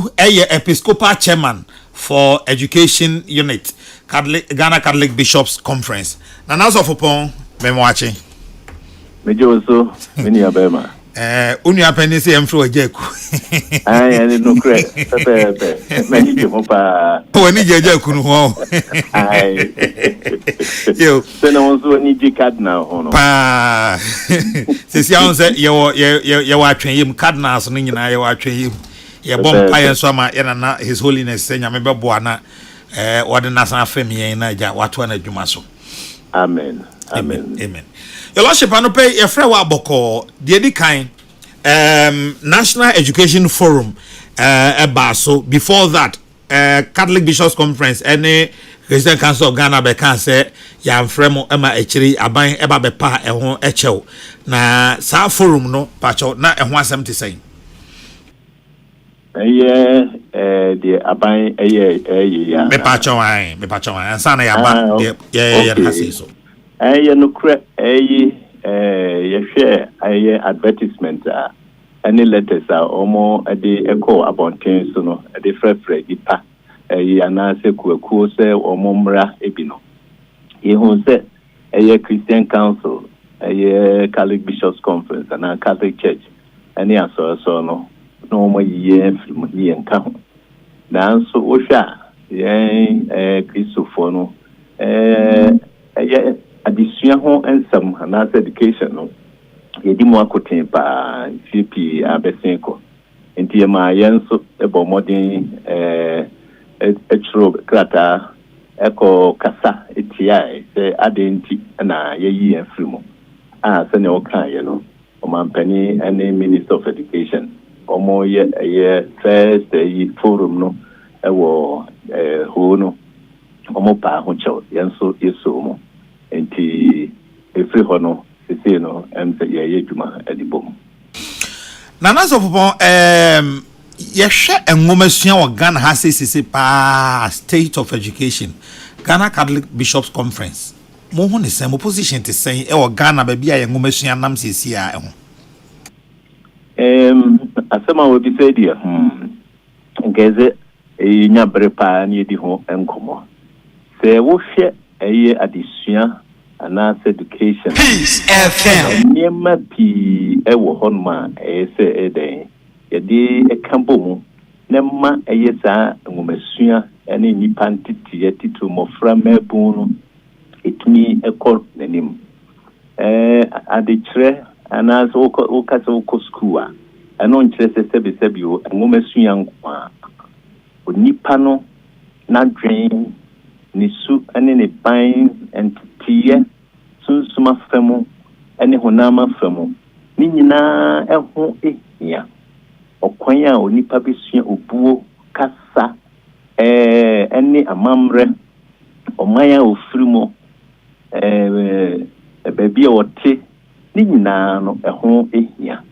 Episcopal chairman for education unit, Ghana Catholic Bishops Conference. And as of upon, me watching. Me also, many abema. Unia penny say mfro ejeku. I no credit. Many pa. Wani ejeku no ho. Yo. So no one need card now, no. Pa. Sisi on say you atwen yim cardinals no nyina you atwen yim. Ye bom pa yen so ma ye na his holiness say nyame bebo na wode na san afem yen na ja wato na adwuma so. Amen. Amen. Your Lordship, I pay your friend Waboko, the kind National Education Forum, so before that, Catholic Bishops Conference, any Christian Council of Ghana, can say, Yam Fremo, Emma Echiri, Abain, Eba Bepa, and one Echo. Na Sa Forum, no, Pacho, not a 170 saying. The Abain, Me Pacho, and Sana Yaban, yeah, so. No credit, share advertisement, any letters are almost a day echo about things, no, a different fredipa, anase kuose or momra ebino. He who said a Christian Council, a Catholic Bishops Conference, and a Catholic Church, any answer no more year from here and count. Now, so Osha, Christophono, addition ho ensam na education no yedi mo akoten pa CP abesenko enti ma yenso ebo modern etro krata eko kasa etia se adenti na yeyi enfrimu se ne okan ye no o mampani any minister of education omo ye first forum no ewo ho no omo pa ho cho yenso yeso mo enti every hono sisi no say ye dwuma adibom nana so popon ye hwe enwomasua o Ghana ha sisi pa state of education Ghana Catholic Bishops Conference mo ho ne sem position te sen o Ghana ba bia ye enwomasua nam sisi a ho asema we bi say dia ngeze nya brepa ni di ho enkomo se wo hwe addition and education. Peace FM. Niema pi ewo honma say eden. Yedi ekambo nema sa ngomesua ene nipa ntiti yetitu mofra mebunu etumi ekol nanim. Adichre anas okaso school a eno nkyere sebi o ngomesua nkwa. Onipa no na dwen nisu ane ne ban entiye sunsuma femu ane honama femu ni nyina eho ehia okwan a onipa besua obuo kasa ane amamre omaya ofirimo baby a wote ni nyina no eho ehia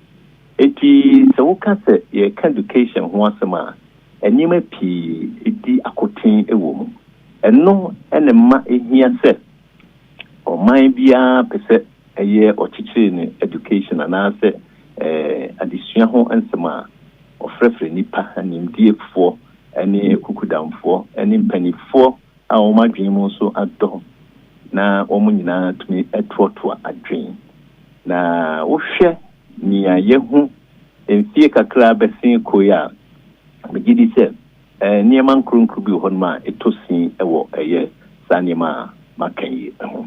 eti se wokase ye education ho asema enima pi edi akoten ewo mu eno ene ma ehia se o man bia pese eye ochichiri ne education anase adisua ho ensema ofrefre nipa animdiefo ene kukudamfo ene mpanifo a o madwen mu so ado na o mu nyina tumi etoto adwen na wo hwe ni ayehu enfie kakra besin koya megidi se niema nkrunkru bi hon ma etosin ewo eye sanima makanyi ho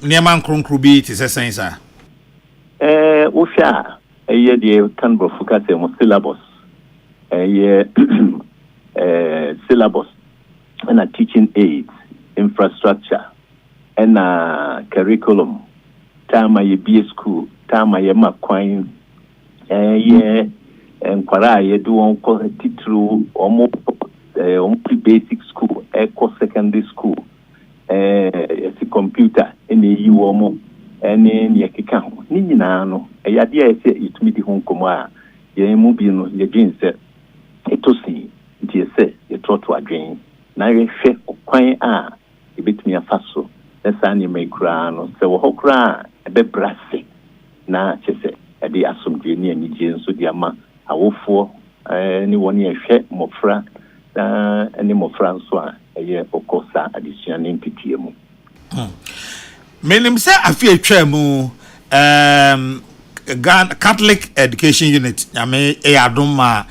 niema nkrunkru bi ti sesen sa wo sha eye de kan bro focus mo syllabus eye syllabus and teaching aids infrastructure and curriculum time ye be school time ye makwan enkwara ye do on ko titru omo basic school eco secondary school si computer ene yi wo mo ene ne keka ho ni nyina no yade a se itumi di ho nkomo a ye mu bi no ye dwen se etosi die se ye troto adwen na ye hwe okwan a ebetumi afaso esa ne mekra no se wo hokra ebe brase na chese ebe asomdwe ni anije nso di ama awofo ne woni ehwe mofra na ne mofra nso a eye okosa adesua ne ntitie mu menim say afie twa mu Catholic Education Unit ame adoma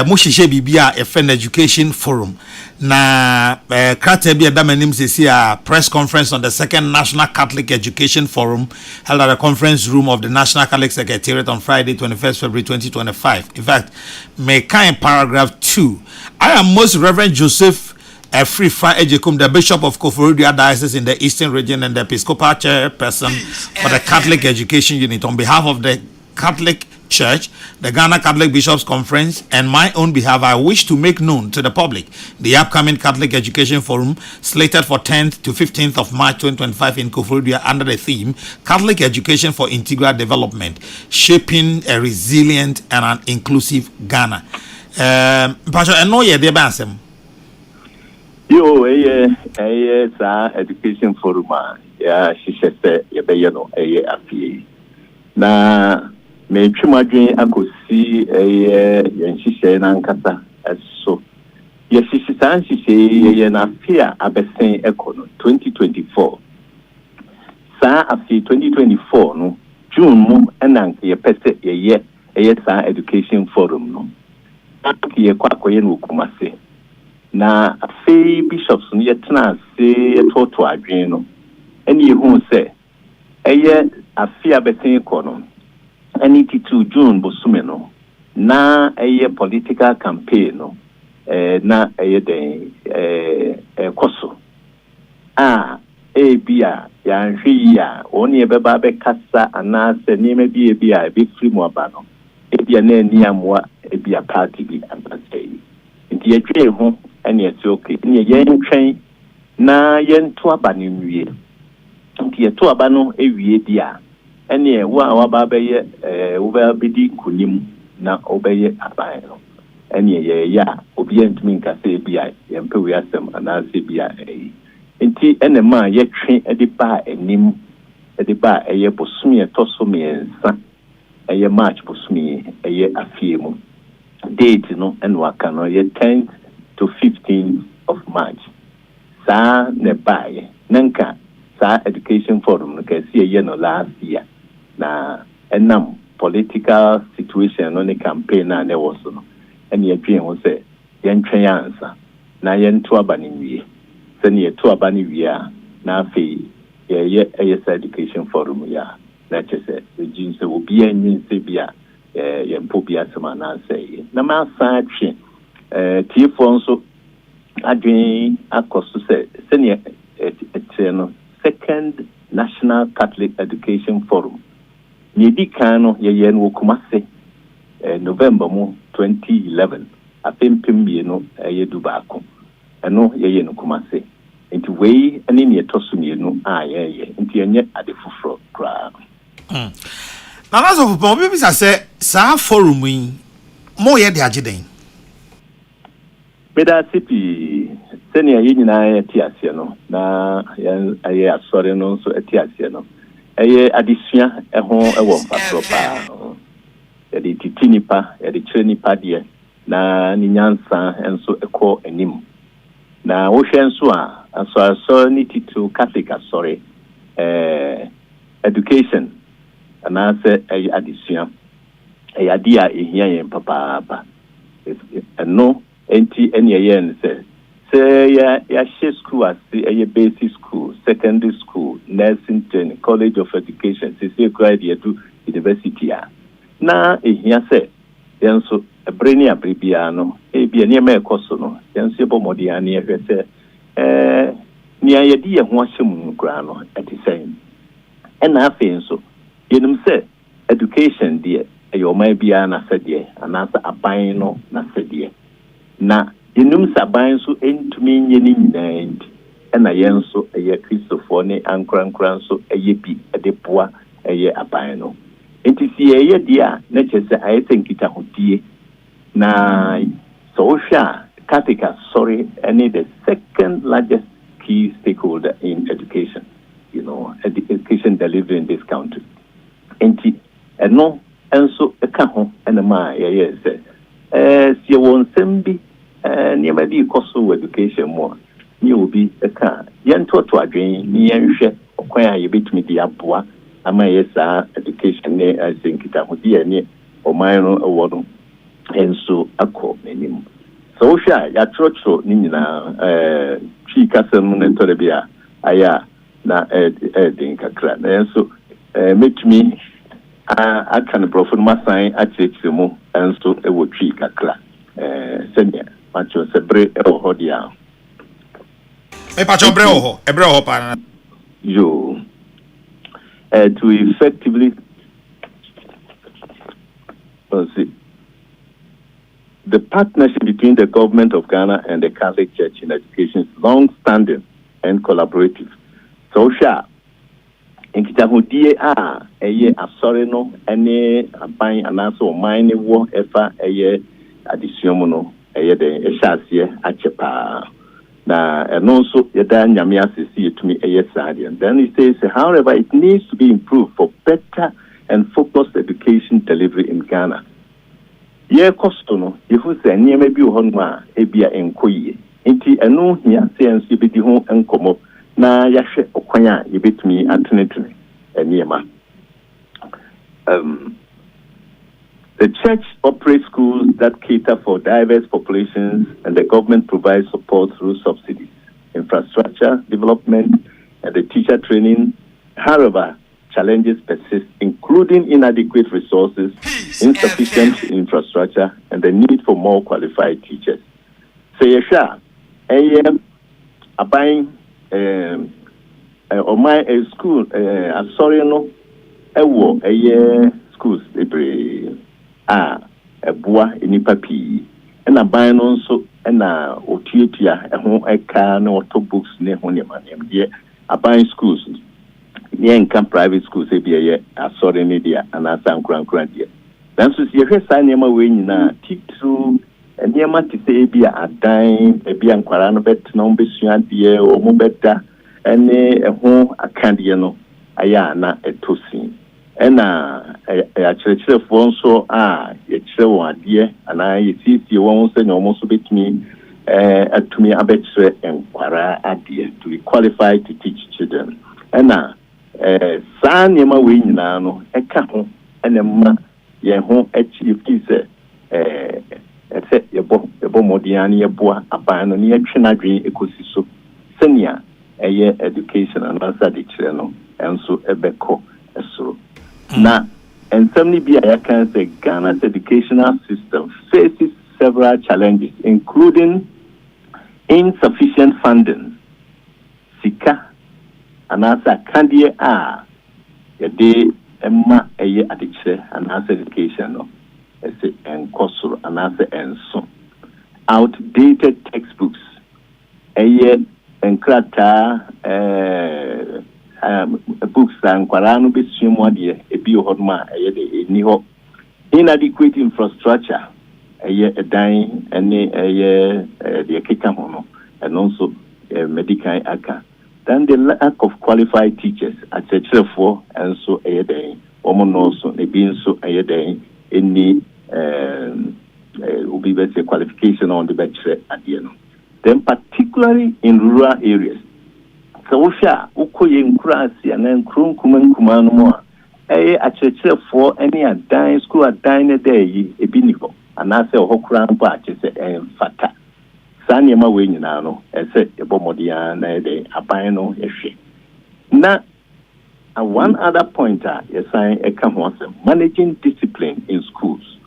mo hihye bibia Efen Education Forum na krata bia da manim sesi a press conference on the second National Catholic Education Forum held at the conference room of the National Catholic Secretariat on Friday 21st February 2025. In fact, may kind paragraph 2, I am Most Reverend Joseph Frifa Ejekum, the Bishop of Koforidua Diocese in the Eastern Region and the Episcopal Chairperson for the Catholic Education Unit, on behalf of the Catholic Church, the Ghana Catholic Bishops Conference, and my own behalf, I wish to make known to the public the upcoming Catholic Education Forum slated for 10th to 15th of March 2025 in Koforidua under the theme Catholic Education for Integral Development, Shaping a Resilient and an Inclusive Ghana. Pastor, I know you're the Yo, sa education forum ya shishese yebeyeno afi na me twumadwen akosi yenhihye na nkasa so ye shishisan hihye ye na afia abesen ekono 2024 sa afi 2024 no June mu enank ye pese ye sa education forum no ye kwakoye no Kumase na afei bishops no yetena se etoto adwen no ene yehu se afia beten ko no ani titu June bosume no na political campaign no na den koso bia ya nhwi ya oni ebeba be kasa ana se niema bia be free mu aba no bia na ani amwa bia party bi anasei nti yetwe ho ene etoke ni yentwen na yento aba ne nwie nti yeto aba no ewie dia ene wa waba beye wo ba bedi kunim na obeye aban no ene ye ya obi entumi nkase bia yempe wi asem anase bia nti ene ma yetwe ede ba enim ede ba eye bosumi etoso miensa eye March bosumi eye afie mu date no ene waka no ye 10th to 15th of March sa ne bae nanka sa education forum no kasi ye no last year na enam political situation no ne campaign na ne was no ene ye twen ho se ye ntwen ansa na ye nto aba ne wie se ne ye to aba ne wie a na afi ye sa education forum ya na chese jinse obi anyin se bia ye mpo bia sema na say na ma sa twen tifo nso adwen akoso se ne no second National Catholic Education Forum ni di kano ye no Kumase November mu 2011 apempem bi no ye dubako eno ye no Kumase nti wei ene ne toso ne no ye nti enye ade foforo kra na naso fo bi bisa se sa forum yi mo ye de ageden beda sipi senia ye nyina ye tiasie no na ye asore no so tiasie no eye adesua eho ewo mpatro pa ye di titinipa ye di trenipa de na ni nyansa enso ekọ enim na wo hwe enso a aso ni titu Catholic asore education ana se eye adesua eye adia ehia ye papa no enti ene ye nse se ya she school as a basic school, secondary school, nursing training, college of education, se graduate to university na ehia se yenso ebreni abribia no bia ne ma ekoso no yenso ebo modia ne ehwe se ni ayedi ye ho ahyem nkura no etisan ena afi nso yenim se education de eyoma bia na sede anasa aban no na sede na yenum saban so entumi nye ni nyinaa ena yenso eye Christopher ne ankrankran so eye bi ede poa eye aban no enti si eye dia na chese ayesenkita hodie na so hwa Catholic sorry any the second largest key stakeholder in education, education delivery in this country. Enti eno enso eka ho ene ma ye se sie won sembi ne ma bi koso education mo ni obi eka yentoto adwen ni yenhwe okwan a yebetumi di aboa ama yesa education ne asinkita ho di ene o man no ewo no enso akọ n'anim so hwa ya trotro ni nyina chi kasem no ntore bia aya na din kakra na enso metumi aka no profo ma san achechire mu enso ewo twi kakra senya macho sebre ewo hodia me pacho ebre ho pa yo to effectively the partnership between the government of Ghana and the Catholic Church in education is long-standing and collaborative. So, in Kitahudie eye asore no ene aban anaso mine wo efa eye addition no eye de ehyasie achepa na eno so yeda nyame asisi etumi eye sadian. Then he says, however, it needs to be improved for better and focused education delivery in Ghana. Ye kosto no yehu se niema bi ho no a ebia enkoyie enti eno hia sense yebedi ho enkomo na yahwe okwan a yebetumi atenetene niema. The church operates schools that cater for diverse populations, and the government provides support through subsidies, infrastructure development, and the teacher training. However, challenges persist, including inadequate resources, insufficient infrastructure, and the need for more qualified teachers. So, yesha, abang my school, sorry no, schools boa enipa pi na ban no nso na otietia ho eka na auto books ne ho ne manem de aban schools ne enka private schools e bia asore ne dia ana sankran dia dan so sie hwe sa ne ma we nyina titru ne ma ti se bia adan e bia nkwara no bet na ombesua de o mo beta ene ho akandie no aya na etosin ena achirechire fonso yechire won ade ana yesisi won se na omo so betumi atumi abechire enkwara ade to be qualified to teach children ena saa niema we nyina no eka ho ena ma ye ho achieve se ese yebo modiani yeboa aban no ne yetwe na dwen ekosi so senia eye education and answer de chire no enso ebeko esoro na and somebody be I can say Ghana's educational system faces several challenges, including insufficient funding, sika, and as a candy day emma eye adiche and as education no and kosoro and as and so outdated textbooks eye and krata books and Quarano be swimwadi a bio hodma a ni ho inadequate infrastructure a dying and the kikamono and also medical aka. Then the lack of qualified teachers at the for and so a day also a being so a day any will be better qualification on the bachelor at the end. Then particularly in rural areas. So ukoye nkurasi and then kuma no mo achechire for any adan school adan day ebiniho and I say hokura mpa achese fata sani ma we nyina no ese ebomodia na dey aban no ehwe na one other pointer yes I come once managing discipline in schools.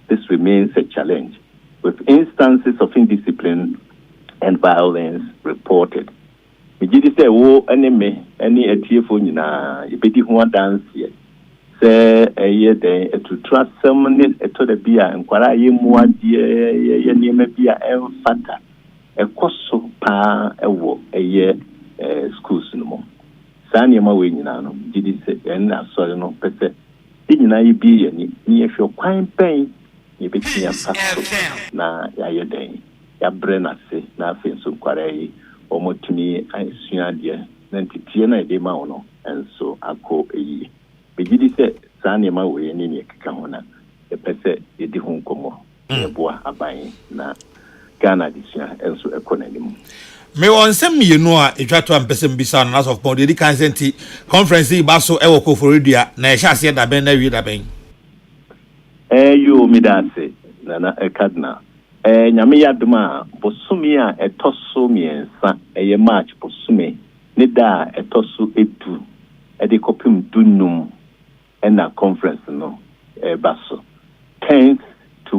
This remains a challenge with instances of indiscipline and violence reported. Mejidi say wo enemy any atiefo nyina yebedi ho dance ye say eye den etutra semne eto da bia nkwara ye muade ye niema bia emfata ekoso pa ewo eye schools no mo saa niema we nyina no mejidi say en asori no pese nyina ye bi ye ni ehwe kwan pen yebeti ya paso na ya den ya brena se na afenso nkwara ye omotuni asuade na ntitie na ede ma wono enso akọ eyi begidi se Sanima we any Kakahona, a pese, a dihun como, a boa, a buying, na Ghana this year, and so economy. Me on some you know a try to person be sound as of body can send conference baso e woko for radio na e sha se da ben na wi da ben you me that say na e cardinal nyame yadoma bosumi a etoso miensa e march bosumi ne da etoso etu e de kopim dunum e na conference no e baso 10th to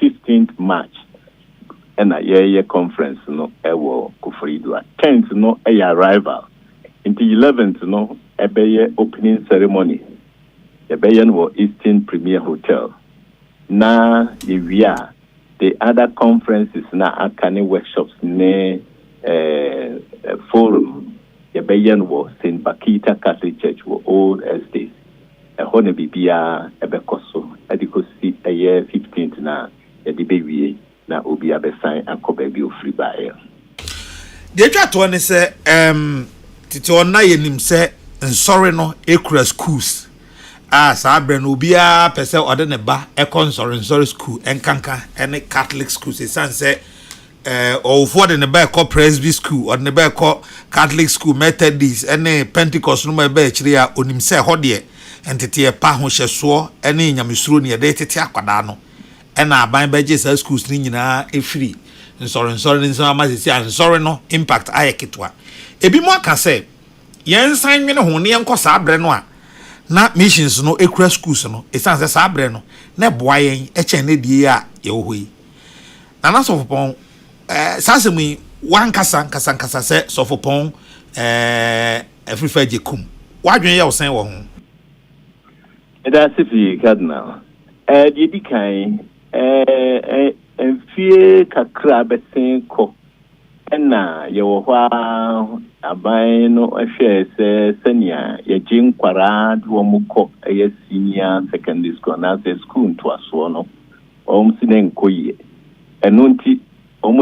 15th March and a year conference no ewo Kufuridua 10th no a arrival into 11th no a opening ceremony the Bayan wo Eastern Premier Hotel na the other conferences na akane workshops ne forum the Bayan wo St. Bakita Catholic Church wo Old Estate a hone bibia ebekoso edikosi a year 15th na edibewie na obi abesan akoba bi ofri bae de twa to ne se titi onna yenim se nsori no ekura schools sabre no obi a pese ode ne ba nsori school enkanka ene Catholic schools esanse ofo de ne ba Presby school ode ne ba Catholic school Methodist ene Pentecost no ba ekire a onim se hode entete pa ho hyeso ene nyamesuro ne de tete akwada no ena aban beje sa schools ni nyina efiri nsori nso amazisi nsori no impact ayeketwa ebi mo aka se yensan nwene ho ne yenko sa abre no a na missions no ekura schools no esanse sa abre no na boa yen eche na die a ye wo yi na na sofopon sasemi wan kasa se sofopon afrifa jekum wadwen ye wo sen wo ho eda sifi cardinal di kan enfie kakra besen ko na ye wo hwa aban no ahwe se senia ye gin kwara do mu ko ye senior secondary school na se school to aso no sinen koye enunti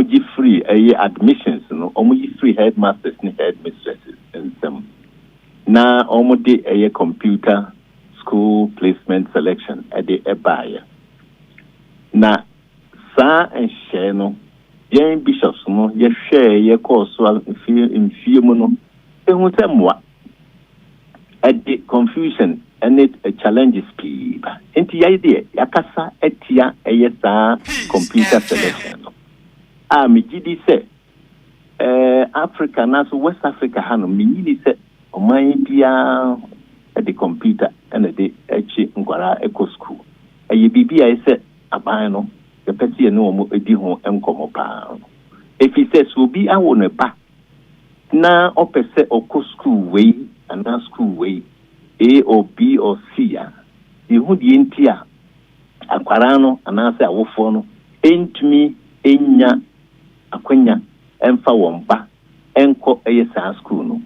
gi free admissions no gi free headmasters ni headmistresses and some na de computer school placement selection the ebaya na sa enhye no yen bishops no ye hwe ye course in mu no ehun semwa the confusion and it challenges people enti ya ide yakasa etia sa computer selection no mi gidi se Africa na so West Africa ha no mi ni se oman bia the computer and the ngwara eco school bibia ise aban no the person no mo edi ho enkomo pa if he says will be awo ne ba na opese oko school way and na school way A or B or C ya ihu die ntia akwara no anase awofo no entumi enya akwanya emfa womba enko sa school no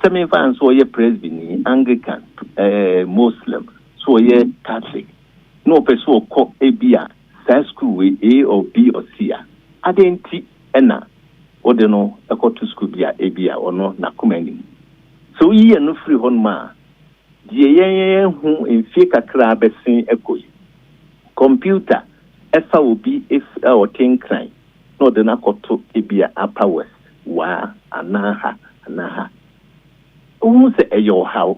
semi fans so ye Presby Anglican Muslim so ye Catholic no person ko ebia sa school way A or B or C ya adenti ena ode no to school bia ebia ono na komani so yi no free hon ma die yen hu enfie kakra besin ekoyi computer efa obi if or ten crime no de na koto ebia upper west wa anaha se eyo how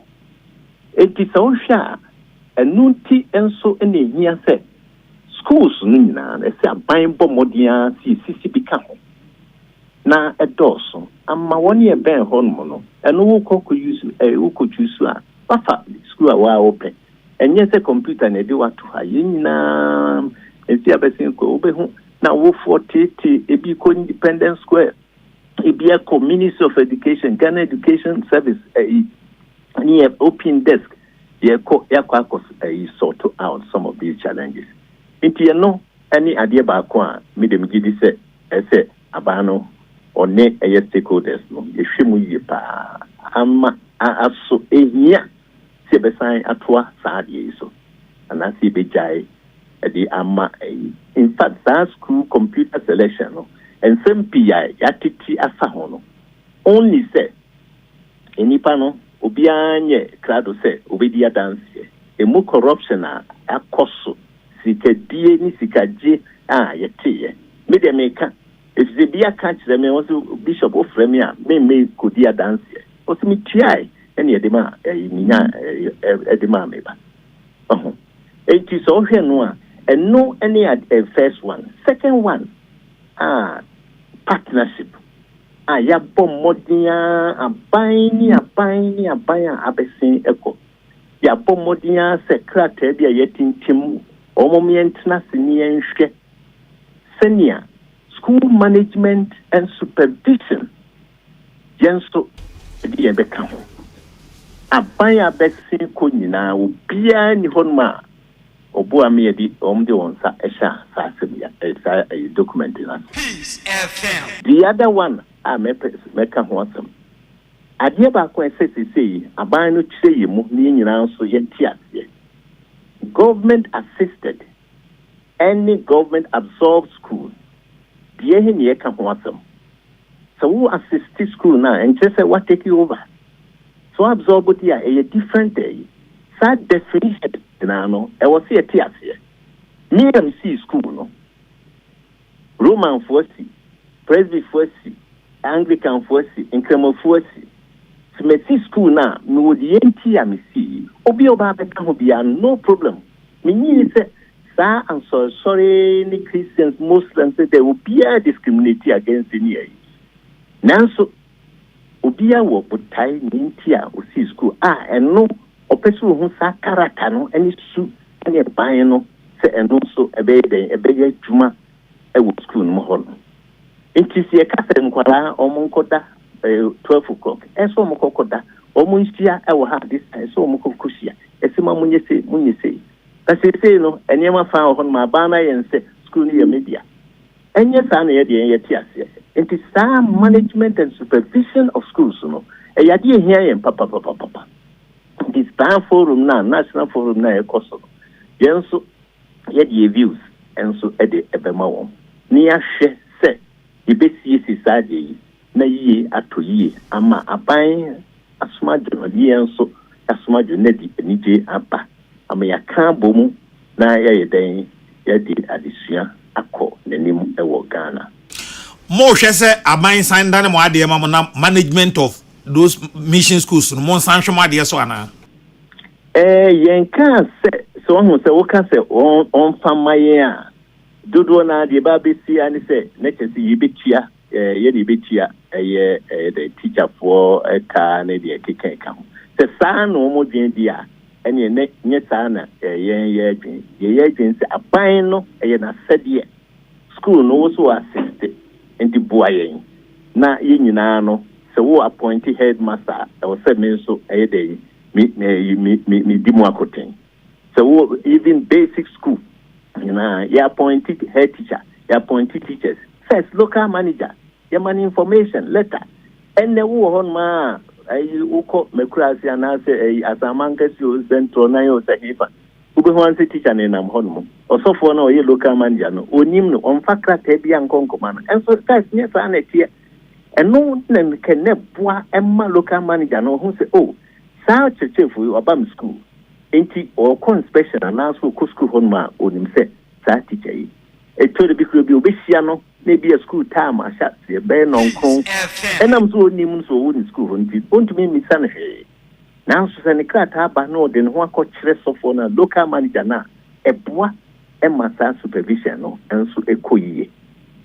enti so hwa enunti enso ene hia se schools no nyina na se aban bomodia si bika ho na edoso amma woni e ben ho no eno wo ko use wo ko choose a papa school a wa open enye se computer na de watu ha nyina enti abesin ko obehu na wo 40 ebi ko Independence Square ebi ko Ministry of Education Ghana Education Service ni open desk ye ko sort out some of these challenges enti no any ade ba ko a me dem gidi se ese abano one stakeholders no ye hwemu ye pa ama aso ehia se besan atoa saade so ana se bejai the ama in fact that school computer selection no and some PI yatiti asa ho no only say enipa no obianye krado se obedia dance emu corruption akoso sikadie ni sikaje yete media meka if bia catch them was bishop ofremia me kodia dance o se mi tiai ene edema minya edema meba it is all here no and no any first one second one partnership ya bom modia aban abesin eko ya bom modia secretary bia yetintim omomientna senienhwe senior school management and supervision yenso di ebeka ho aban abesin ko nyina obia ni honma obu amedi omde wonsa esha sasemia esa document na Peace FM. The other one meka ho asem ade ba ko esesese aban no kyereye mu ni nyina so yeti ase government assisted any government absorbed school die he ne ka ho asem so who assist school now and just say what take you over so absorb it here a different day sad definition no e was here tia here me am see school no Roman force Presby force Anglican force Incremo force Smeti school na me would yenti am see obi oba beka ho bia no problem me ni say sir I'm so sorry ni Christians Muslims say they will be discriminated against any nanso obia wo botai ninti a o si school eno opesu hu sa karata no eni su eni ban no se eno so ebeye juma e wo school no ho no enti se ka se nkwara omonkoda 12 o'clock eso omonkoda omunhia e wo ha this eso omonkokusia esima munyese kasi no eniema fa ho no ma ba na yense school ni ya media enye sa na ye de ye ti ase enti sa management and supervision of schools no e ya de hia yen papa this ban forum na national forum na ekoso yenso ye de views enso e de ebema won ni ya hwe se ibesi sisade na yie atoyie ama aban asomado yenso asomado na di enije aba ama ya kan bomu na ya den ya di adisua akọ nanim ewo Ghana mo hwe se aban san dan mo ade ma na management of those mission schools no mo san hwe ade so ana yen kan se so hu se wo kan se on famaye a dodo na de ba besi ani se na chese yibetua ye de betua ye the teacher for ka na de keke ka se sa no mo dwen dia ene ne nye sa na ye dwen se aban no ye na sede school no so assist enti boayen na ye nyina no se wo appoint headmaster o se me so ye dey me dimu akoten so even basic school you appointed head teacher you appointed teachers first local manager you man information letter and the wo hon ma uko mekurasi anase asamanka si o centro na yo sahifa ube hon se teacher ne nam hon mo osofo na o ye local manager no onim no on fakra ta bia nkonkoma no and so guys nye sa na tie eno na kenne boa emma local manager no hu se saa chechefu abam school enti o inspection na so ko school hon ma onim se saa teacher yi eto de bikro bi obehia no na bi school time asha se be no nkon enam so onim so woni school hon ti ontumi mi san he na so se ne krata aba no de ho akọkire sofo na local manager na eboa emma saa supervision no enso ekoyie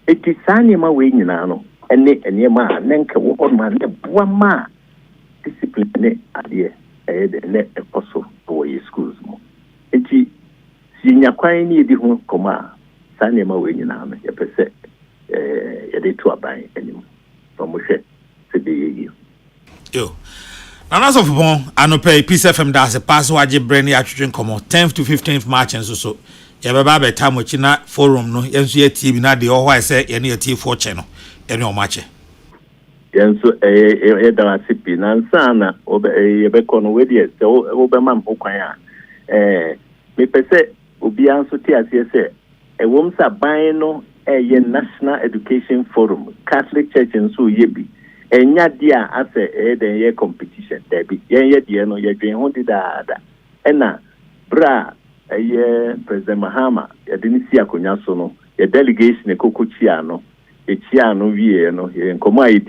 eti saa ne ma we nyina no ene ma na nka wo hon ma ne boa ma discipline ade ne ekoso wo ye schools mo enti sinya kwan ni edi ho koma sane ma we nyina no ye pese ye de to aban anim from hwe se be ye yo Nana so fun anope Peace FM da se pass waje brand ya twetwen komo 10th to 15th March enso so ye be ba be time china forum no yenso ye TV na de o hwa se ye ne ye TV for che no ye ne o mache yenso da sipi na nsana be kono we de se o be mam kwan a me pese obi anso ti ase se wom sa ban no ye National Education Forum Catholic Church enso ye bi enya dia ase den ye competition there be ye die no ye dwen ho dida ena bra President Mahama ye dini si akonya so no ye delegation ekokochia no echia no wie no ye nkomo ID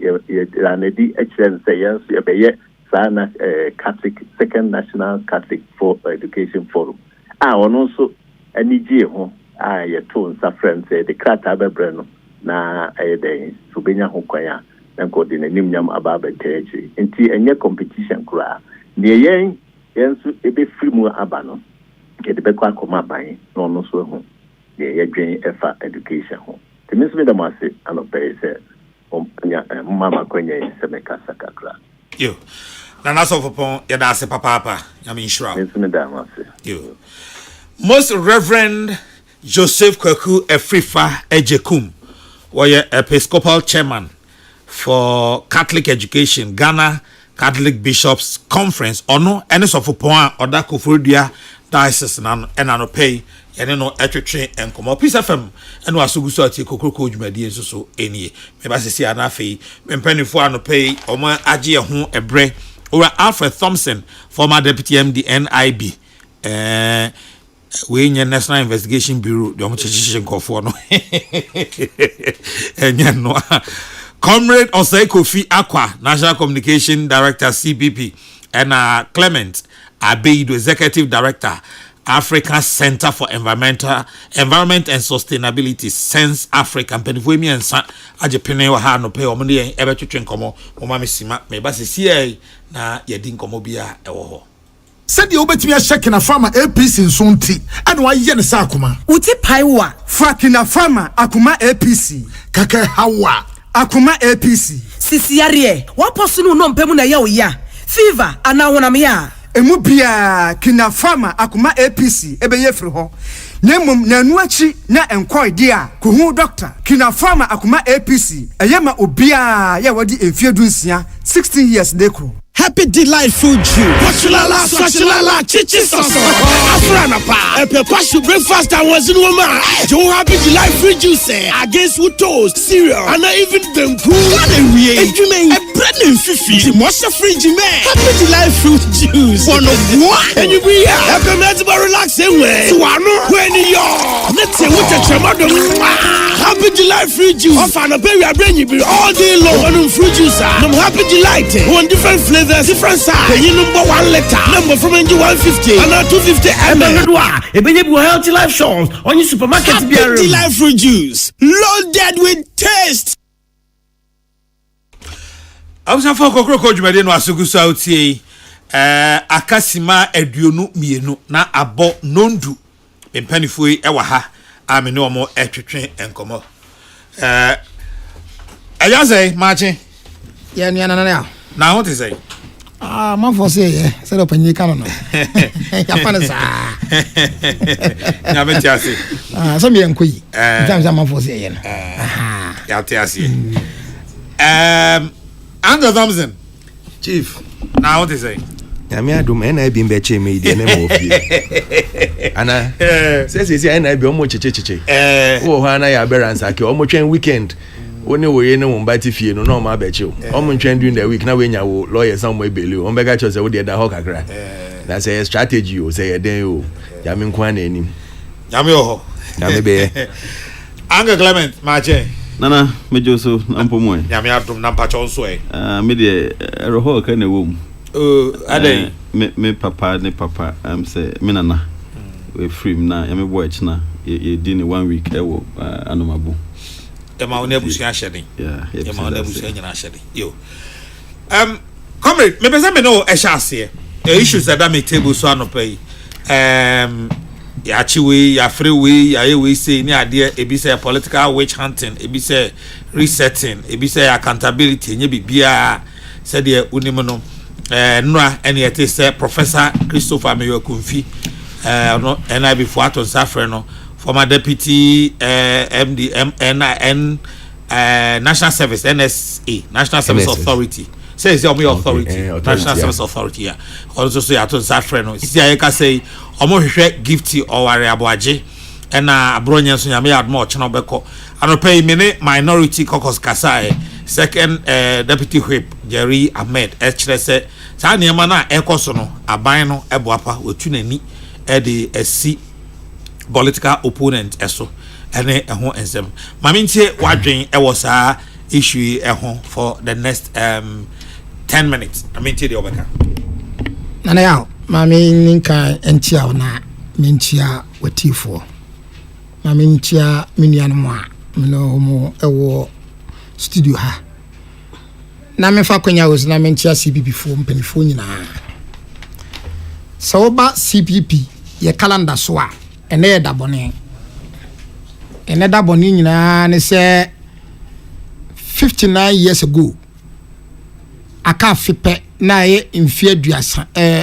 ye ranedi excellence ye so ye be ye sana Catholic Second National Catholic for Education Forum ono so anigye ho ye to nsa friends the krata bebre no na den so benya ho kwan enko de nanim nyam ababa teji nti enye competition kura ne yen so ebe free mu aba no ke de bekwa akoma ban no no so ho ne ye dwen efa education ho temiso me da mase anope se mama kwenya se meka sakakra yo na naso popon ya da se papa ya me insure temiso me da mase yo Most Reverend Joseph Kwaku Efrifa Ejekum was Episcopal Chairman for Catholic Education, Ghana Catholic Bishops Conference. Ono, any sort of point or that Kofodia diocese and an pay, and no etretre and come up. Peace FM, and was so good to Coco Jumadi and so any. Maybe I see an affair, when penny for an pay, or my Ajia home a break, or Alfred Thompson, former Deputy MD NIB. We in National Investigation Bureau, the Omchichichen Kofor no. No. Comrade Osei Kofi Aqua, National Communication Director CPP, and Clement Abeido, Executive Director, Africa Center for Environment and Sustainability, Sense Africa. Penifumi and San Ajepene wa ha no pe omni en ebe twetwen komo omami sima me ba se CI na yedin komo bia ewo ho. Said the Obetmia Shekina Farmer APC in Sunti, and why yen Sakuma. Uti Paiwa, Fakina Farmer, Akuma APC, Kake Hawa, Akuma APC. Sisiarie, what person no pemuna ya, fever, and now when I'm ya. Emupia, Kina Farmer, Akuma APC, Ebeyefro. Nemum Nanuachi, na enquire dear, Kuhu doctor, Kina Farmer, Akuma APC, Ayama Ubia, Yawadi, and Fiedusia, 16 years decro. Happy delightful Jew. Wachulala, swachulala, chichi soso. Afrana pa. Epe pashu breakfast and was in woman. Joe happy delightful juice against with toast, cereal, and even them cool. What a weird. And you mean a bread and fifi. The most fridge man. Happy delightful juice. One of what? And you be here. Happy medical relaxing way. Tuano. When you're. Let's say what a chamado. Happy delightful juice. Off and a berry I bring you all day long. One fruit juice. I'm happy delight. One different flavor. Different size. You number 1 liter. Number from NG 150 and 250 ml. Ebenebu healthy life shows on your supermarket. Happy life fruit juice, loaded with taste. I was a folk of Coco Jumadi no asugu sauti. Akasima eduonu mienu na abo nondu. Penifui ewa ha. Amino mo etwetwe enkomo. Ayaze machi. Yeah, no. Now what is it? Man for say, set up a new canon. Some young queen. I'm for saying. Andrew Thompson. Chief. Now what is it? I do man, I've been betching me the name of you. Anna says, I be almost chichi. Oh, Hannah, Berans, I almost weekend. Only we no one bite if you no my bet you. Almost during the week now when you lawyer somewhere below. On Begach was the Hawker. That's a strategy, you say a day. Yamin Kwan any. Yamio. Yamibe. Uncle Clement, Marche. Nana, Mejoso, Nampomoy. Yamiatum Nampachon's way. Media a roho kind of womb. Oh, Ade. Me papa, ne papa, say, Minana. We free na, Yami watch na. You didn't 1 week, Anomabu. Ma nebusia shedding. Yeah, ma nebusia nyina shedding. Yo. Comrade, me pese me no e shase. The issues that make table so anopai. Ya chiwe, ya freeway, ya we say ni ade e bi say political witch hunting, e bi say resetting, e bi say accountability, nye bibia said the unimu no. Nra ene ete say Professor Christopher Meyo Kumfi no NIB for aton safre no. Former Deputy MD National Service NSA National Service Authority says the authority National Service Authority yeah also say aton safre no si ayeka say omo hwehwe gifty or ware aboaje na abronye so nyame admo ochno beko anopai mini minority caucus kasa second deputy whip Jerry Ahmed actually said saa nneɛma na ɛkɔ no aban no ɛboapa otu n'ani ɛde ɛsi political opponent ɛso ɛne ɛho nsɛm maame ntie wadwen ɛwɔ saa issue ɛho for the next 10 minutes maame ntie deɛ ɔbɛka nana ya maame ninka entia na mentia watifo maame ntia minianmo a no mo ɛwɔ studio ha na me fa kwanya wo na mentia CPP fo mpanifo nyina so ba CPP ye calendar so a ene ye dabone nyina ne se 59 years ago aka fipe na ye mfie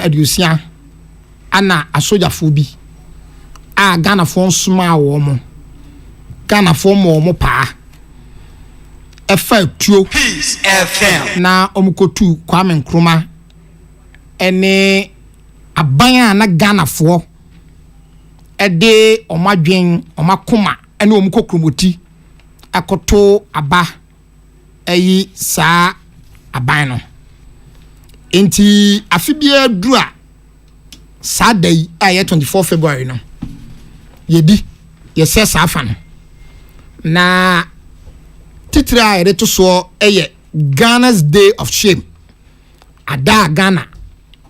adusia ana asojafo bi a Ghana fo nsoma wo mo Ghana fo mo pa efa tuo Peace FM na omukotu Kwame Nkrumah ene aban na Ghana fo ede omadwen omakoma ene omukokromoti akoto aba ayi saa aban no enti afibia dura saa day aye 24 February no yedi yese saa fa no na titra ere to so eye Ghana's Day of Shame ada Ghana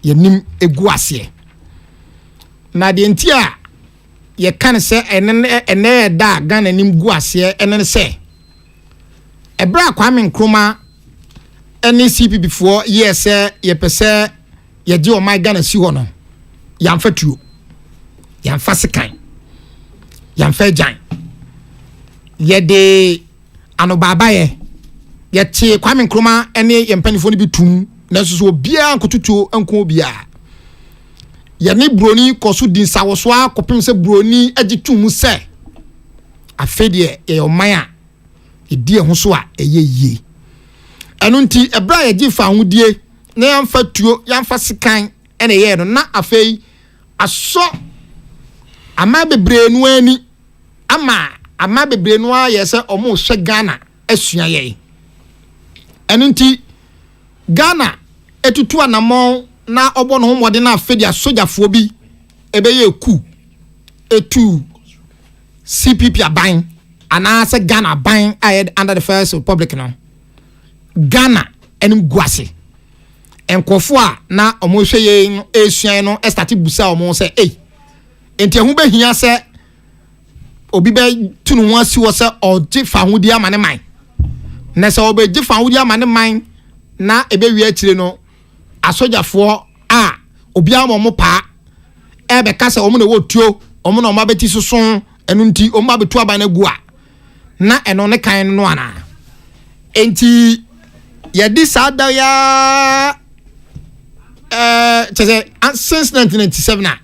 yenim egu ase na de ntia ye kan se ene da Ghana nim gu ase ene se ebra Kwame Nkrumah ene CPP for yes ye pese ye di o my Ghana si ho no yamfa tuo yamfa sekan yamfa jan ye de ano baba ye te Kwame Nkrumah ene ye mpanifo ni bitum na so obia nkotutuo enko obia ye ne broni koso din sawoso akopem se broni agitum se afede ye oman a edi e ho so a eye yie eno nti ebra ye gifa hodie na yamfa tuo yamfa sekan ene ye no na afei aso ama bebre no ani ama bebre no a ye se omo hwe Ghana asua ye eno nti Ghana etutu anamon na obo no homode na afedi asojafo bi ebeye ku etu CPP aban ana se Ghana aban ahead under the First Republic no Ghana enim guase enkofo a na omo hwe ye no esua no estati busa omo se enti ehu behia se obi be tunu ho asi wo se oje fa hodi amane man na se obeje fa hodi amane man na ebewi akire no asojafo a obi amomo pa ebe kasa omo na wotuo omo na omo abeti soso enu nti omo abetu aba na gu a na eno ne kan no ana enti ye di sada ya since 1997 na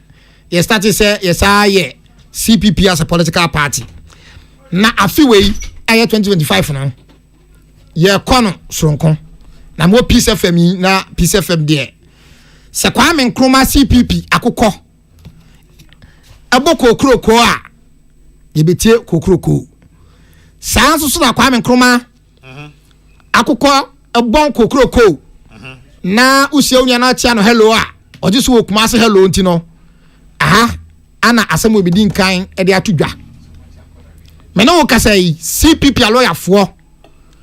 ye started say yes aye CPP as a political party na afiwe aye 2025 no ye kono soronko na mo Peace FM na Peace FM de se Kwame Nkrumah CPP akokɔ aboko kroko a ye betie kokroko saa so na Kwame Nkrumah akokɔ ebon kokroko na usie unya na tia no hello a oje so okuma se hello nti no ana asemo bi din kan e de atudwa me no wo kasa yi CPP lawyer fo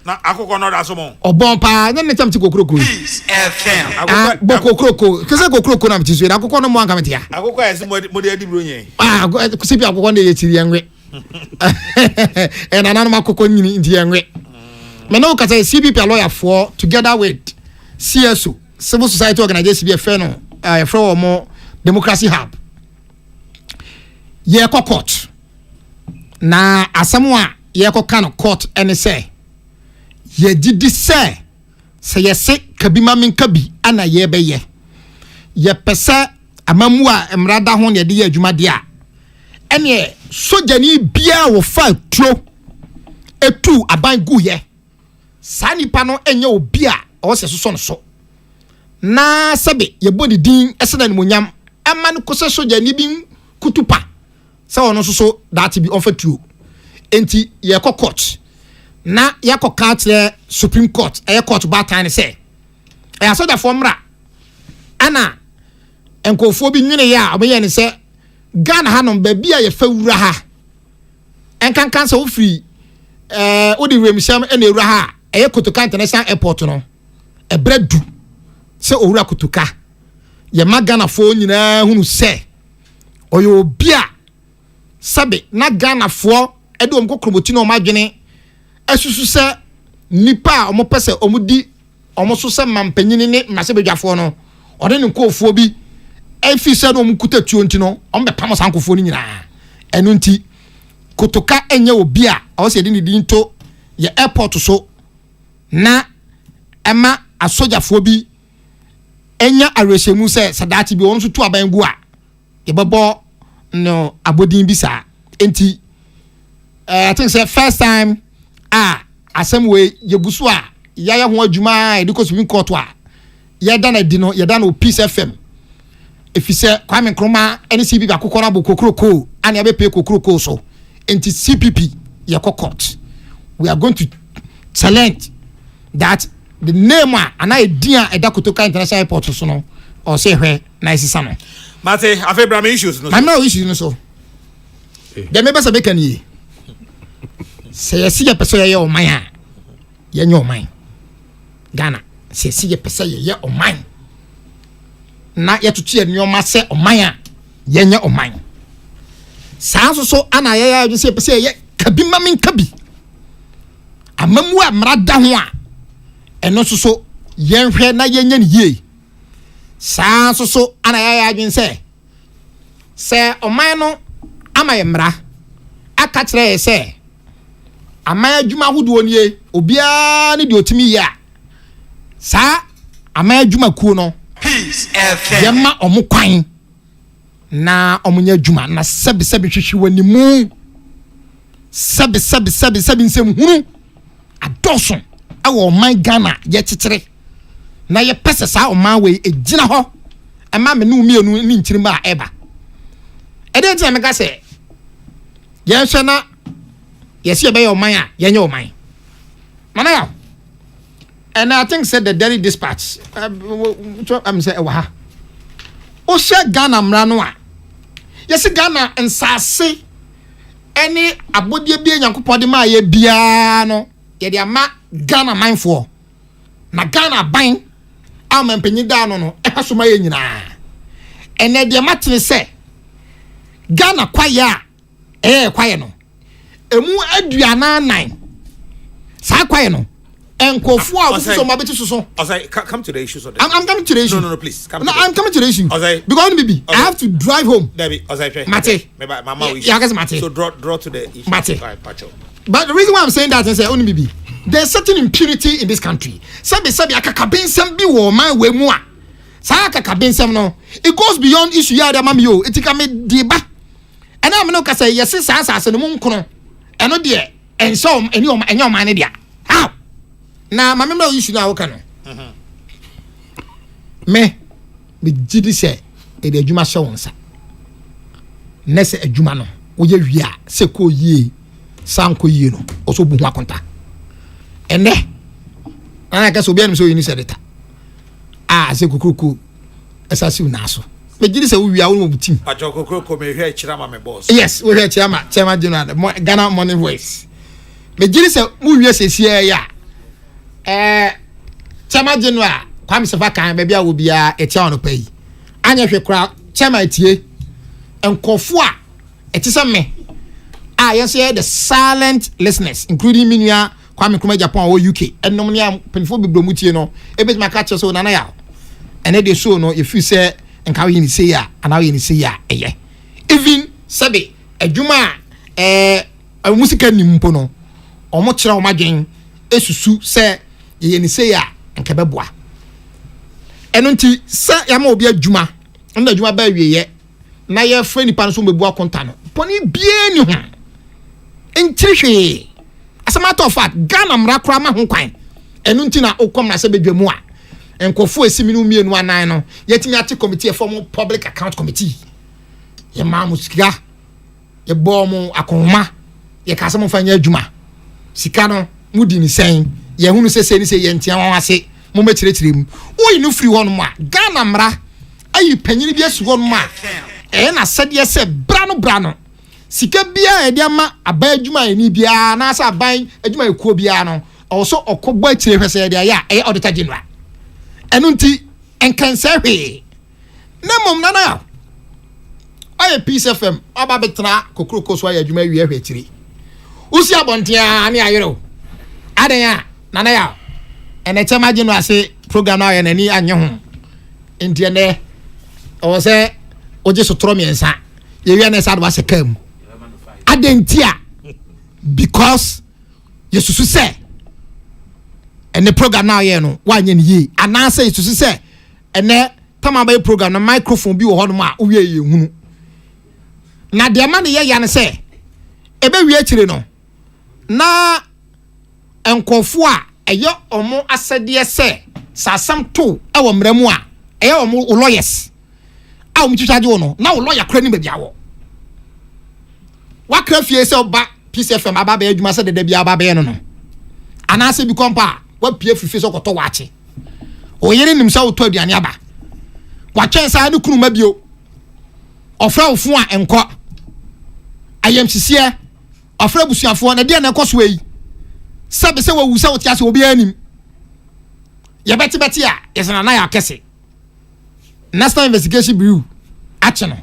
na akokɔ no da so mo obon pa ne ne tamti kokroko Peace FM boko kroko kese kokroko na mti so na akokɔ no mo anka metia akokɔ ese mo de adi bro nyen CPP akokɔ ne ye tiri enwe na nanu akokɔ nyini ndi enwe me no kasa yi CPP lawyer fo together with CSO Civil Society Organization be fair no for more Democracy Hub ye court na asamwa ye kan court ene say ye didi say ye se kabima min kabi ana ye beye ye pese amamu a emrada ho ne de ye adwuma de a ene sojani bia wo fa tro etu aban gu ye sani pa no enye obi a o se so so na sabe ye body din esena ni monyam ama no kose sojani bi kutupa sa ono so that be on fatuo enti ye court na yakɔ ka Supreme Court court batan say so da formra ana enkofo bi nwene ya obeye ne say Ghana hanom ba bia ye fa wura ha enkankan se wo free odi remsham ena ewura ha Kotoka International Airport no ebredu se owura Kotoka ye magana fo nyina hunu se oyo bia sabe na Ghana fo ede omko kromoti no madwene asusu se nipa omo pese omudi omo so se mampanyini ne mase bedwafo no ode ne nkofo bi efi se no omkuta tuo nti no ombe pamo sankofo ni nyina enu nti Kotoka enye obi a o se de ne dinto ye airport so na ema asojafo bi enya areshemu se sadati bi won so tu aban gu a ye bebo no abodin bi sa enti I think say first time asem we yegusu a yaya ho adwuma ediko Supreme Court a yeda na di no yeda na Peace FM efise Kwame Nkrumah NCP ba kokora bo kokroko ani abepe kokroko so enti CPP ye court we are going to challenge that the name and idea at Kotoka International Airport so no or say where nice summer Mate afebra me issues no I know issues no so there may be some can ye say see a person ye o man ye nyo man Ghana say see a person ye o man na ye to tie nyoma se o man ye nya o man saa so ana ye just say person ye kabi mamin kabi amamu amrada ho a eno so yenhwe na yenya ne yie saa so ana ya adwen se oman no ama yemra aka kire se aman adwuma hodo nie obia ne de otimi ya saa aman adwuma kuo no yema omukwan na omunya adwuma na sebi hwehwe wanimu sebi nsem hunu adoso awo man Ghana ye titere na ye pese sa o man we egina ho e ma me no mienu ni nchirima eba e dey tin mega se ye hwe na ye se be o man a ye nya o man mana ya and I think said the Daily Dispatch I'm say e wa ha o she Ghana mra no a ye se Ghana nsase eni abodie bia nyankopɔ de ma ye bia no ye de ama Ghana mindful na Ghana ban amampanyi da no e paso ma ye nyina ene de matene se Ghana kwaya kwaye no emu aduana 9 sa kwaye no enkofu a so ma beti so come to the issues of this. I'm coming to the issue. No, please. I'm coming to the issue. Because baby, I have to drive home. Mate. Mate. So draw to the issue. Mate. But the reason why I'm saying that is only baby, there's certain impunity in this country. Sabi akakabensem bi wo man we mu a. Sa akakabensem no, it goes beyond issue ya da mami yo. Etika me deba. And I'm no ka say yes sa asase no mu nkono. Eno de enso enyo man ne dia. How? Na mama me issue na wo ka no. Me gidi se e de adwuma hye wonsa. Na se adwuma no wo ye wi a se ko yie sanko yie no oso bu ho akonta. Ene ana ka so bi anim so yini sedeta. Se kukuku asasi na so. Me gidi se wo wi a wo mo butim. Ajo kukuku me hwe chira ma me boss. Yes, we hwe chama general Ghana Morning Voice. Me gidi se wo wi asesie ya. Chama general Kwame Sefa baby a wo bia etia ono pai anya hwe kra chama tie enkofu a etise me yes the silent listeners including minua Kwame Nkrumah Japan or UK enom ne penfo bibromu tie no ebet maka so na ya ene de so no if you say enka we ni say ya ana we ni say ya eye even sabe adwuma musika nimpo no omo kira o madwen esusu se ye ni say ya enka beboa eno nti sa ya ma obi adwuma nda adwuma ba wieye na ye fa nipa no so mebu akonta no poni bie ni ho entirihwe as a matter of fact Ghana mrakra ma ho kwan eno nti na okom na se bedwamu a enkofo esiminu mienu anan no yetimi ate committee e form public account committee ye ma musika ye bo mu akoma ye ka se mo fanya adwuma sika no mudi ni sen ye hunu sese ni se ye ntia wan ase mo me chire mu oyi no free hon mo a Ghana mra ayi panyini bi asu hon mo a na sade se brano sika bia e dia ma aban adwuma ni bia na asa aban adwuma ekuo bia no also okobọ achire hwese dia ya e auditor general enu nti enkanse hwe na mom nana aye Peace FM aba betra kokroko so aye adwuma wie hwe achire usi abontia ani ayero adan ya nana ya ene chema gye no ase program na aye nani anye ho nti ene o se oje so tro miensa ye wi na sa do ase kam adentia because yesusu se ene program na aye no wanye ni yi anase yesusu se ene tamaba program na microphone bi wo ho no ma wo wie ye hunu na de ma ne ye ya ne se ebe wie akire no na enkofo a eye omo asede se sasam to e wo mramu a eye omo lawyers a omo chichaje wo no na wo lawyer kra ni ba biawo wakra fie se oba Peace FM aba ba adwuma se de bia aba ba no anase bi kompa wa pie fifi so koto wache o yere nim sa wo to aduane aba wa twen sa ne kunu ma bio ofra ofo a enko ayemsisia ofra busuafo na de na ekoso yi sabe se wawu se wo tiase obi anim ye beti a yesana na ya kese National Investigation Bureau acheno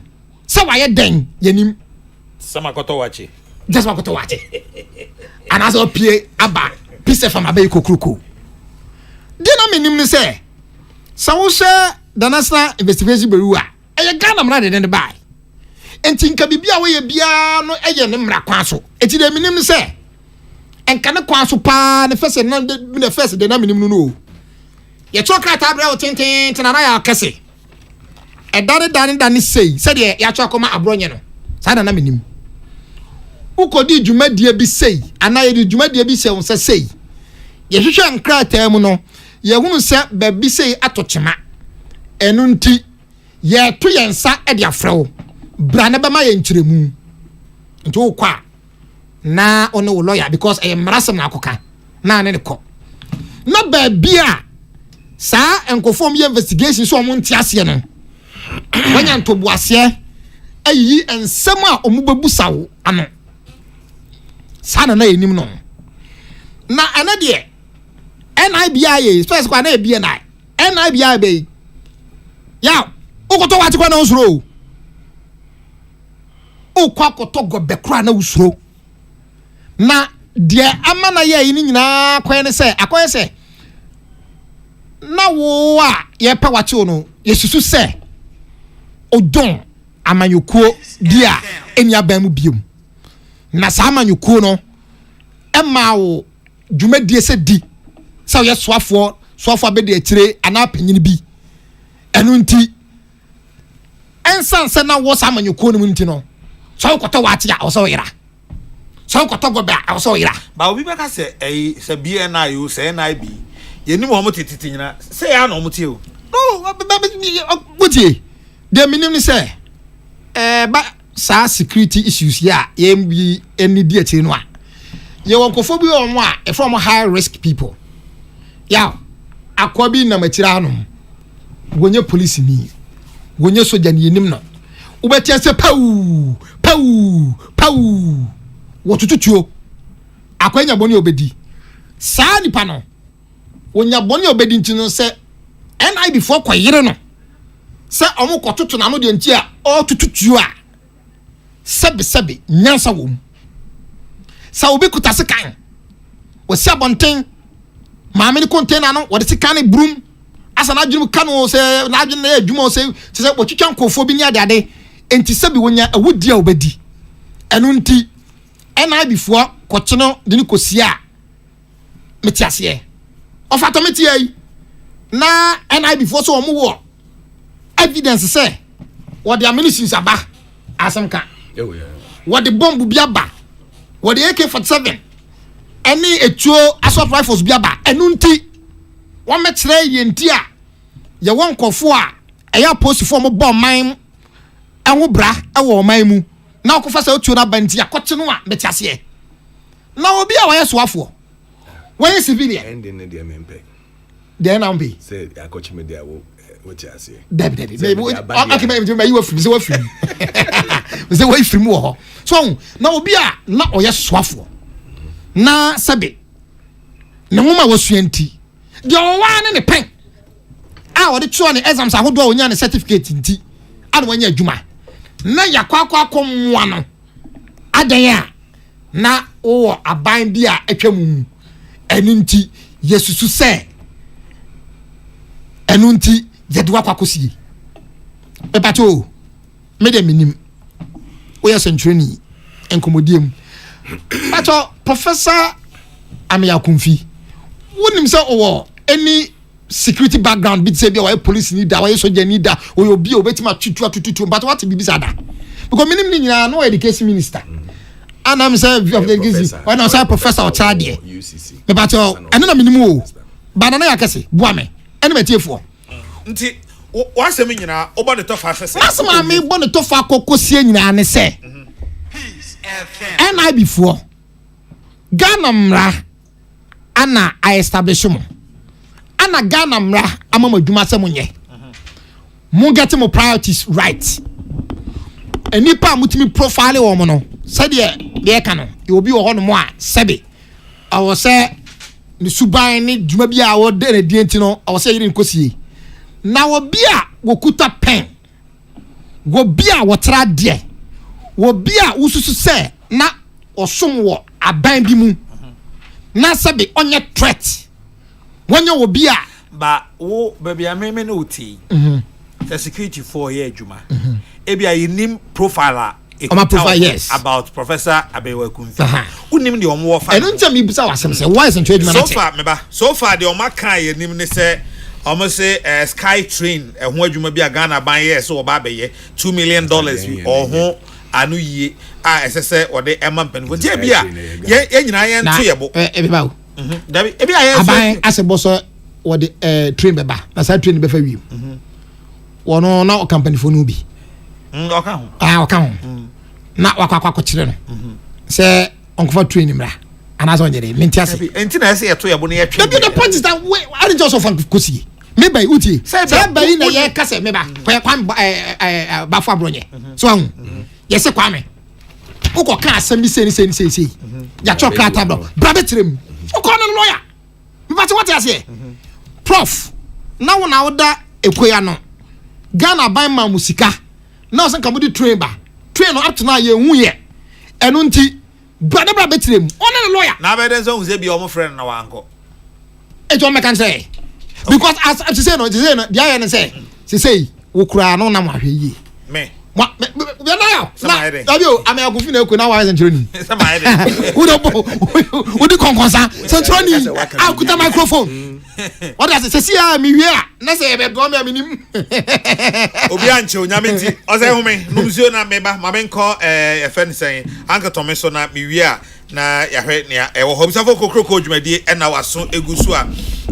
se wa ye den yenim sama koto wache just ma koto wache anaso pie aba Peace FM abai kokruko de na menim ni se wo se the National Investigation Bureau a eye Ghana mra de bai enti nka bibia we ye bia no eye ne mra kwan so enti de menim ni se enka ne kwan so pa ne fese na de fese de na menim no ye chokra bra o tenten na ya kese e dane sei se de ya chokoma abronye no sa na menim ukodi dwumadie bi sei ana ye dwumadie bi sei on se sei ye hwehwe nkrata mu no ye hunu se ba bi sei atochema enu nti ye to ye nsa e de afrewo bra na ba ma ye nkyeremu nti wo kwa na ono wo lawyer because I am rasam na akoka na ne ko na ba bia sa enkofom ye investigation so omo ntiase no wanya ntobu ase ayi ensem a omo bebusawo ano sana na enim no na ana de NIBI ye space kwa na ebie na NIBI be ya ukoto wati kwa na usuro ukwa koto go bekra na usuro na de amana ye ni nyina kwen ne se akoye se na wo a ye pa wati no yesusu se odon amanyokuo dia eni abamu biom na sa amanyokuo no ema wo dwumadie se di sa ye soafo abede atire ana panyini bi enu nti ensanse na wo sa amanyokuo no nti no so koto wati a so yira so koto go ba so yira ba obi beka se se BNI o se NIB ye ni mo tititi nyina se ya no mo tie o no buti de minim ni se ba sa security issues ya ye bi eni di atire no a ye won kofo bi o mo a from high risk people ya akwa bi na matira anu wonye police ni wonye soja ni yenim no ubetia se pau wotututuo akwanya boni obedi saa nipa no wonya boni obedi ntino se NI before kwayire no se omo kototo na no de nti a o tututuo a sebe nyansa wom sa obi kutase kan wosi abonten maame ni container no wode se kan brum asa na adwum kan wo se na adwum na adwuma se se wotwitwa nkofo bi ni ade enti sebe wonya awudi a obedi enu nti NI before kochino de ni kosia metiase ofato metie na NI before so omo wo evidence say what the ammunitions aba asamka what the bomb bi aba what the AK47 any etuo assault rifles bi aba enu nti won metre ye nti a ye won kofo a eya post for mo bomb man enwo bra ewo man mu na okofa sa otuo na banti akote no a metiase na obi a waye soafo when you civilian ending the mempe then now be say I coach me there what you say Debbie okay me you free say what free say what free mo so na obi a na oye soafo na sabe na moma wosuanti de owa ne pen a wo de tuo ne exams ahodo a onya ne certificate nti a no nya adwuma na yakwa akomwa no adan a na wo aban bi a atwam enu nti yesusu se enu nti yedu akwakosie epato me de minim wo ya centrani enkomodiem pato professor Amiakumfi wonim se owo any security background bit say be why police need that why soldier need that or you be obetima tutu but what be sada because minim ni nyina no education minister and I'm say when I say professor or child there UCC but eno na minim o ba na yakese buame eno metiefo nti wase me nyina obo ne tofa afese asema me bo ne tofa kokosie nyina ne se and I before Ghana mra ana I establish mo ana Ghana mra amama adwuma se monye mo get mo priorities right enipa mutimi profile wo mo no said de ka no e obi wo hono mo a sebe awo se ni suban ni dwuma bi a wo de na die enti no awo se yiri nkosie na wo bi a wo kuta pen wo bi a wo tra de wo bi a ususu se na osom wo aban bi mu na sabe onye threat wonye wo bi a ba wo baby ameme no oti the security for here adwuma ebi a nim profile yes about Professor Abewakumfi unim de omo wo fa eno ntia mi bisa wasem se why isn't trade manager so far the omo kan ye nim ne se omo se Sky Train ho adwuma bi a Ghana ban ye so oba beye $2 million or ho anu yie a esese ode emampen wo dia bia ye nyina ye nto ye bo ebi bawo dabi ebi a ye aban aseboso wode train beba na sa train befa wi wono na company fo no bi oka ho oka ho na wakwa kire no se onkofa train mra anazo nyere mentiase enti na ese ye to ye bo na ye twa the point is that we are just of kosi me by uti say by na ye kase me ba kwan ba fo abronye so hu yes kwame uko ka asem bi sei ya choka tablo brabe tirem uko no lawyer me ba what you say prof na wona woda ekoya no Ghana ban ma musika na o san ka mudi train no up to now ye hu ye eno nti brabe tirem ono lawyer na be den so hu say bi o mo friend na wanko e jo me kan say because as I say no the I say wo kura no na mahwe yi me we na yo Amiakumfi na ekuna wa centroni wo di konkonsa centroni akuta microphone what does say sia mi wi a na say be do me minim obi anche onyame nti o say hu me numzio na meba ma menko efen sen anka to me so na mi wi a na yahwe ne e wo hobisafo kokroko dwumadie e na waso egusu a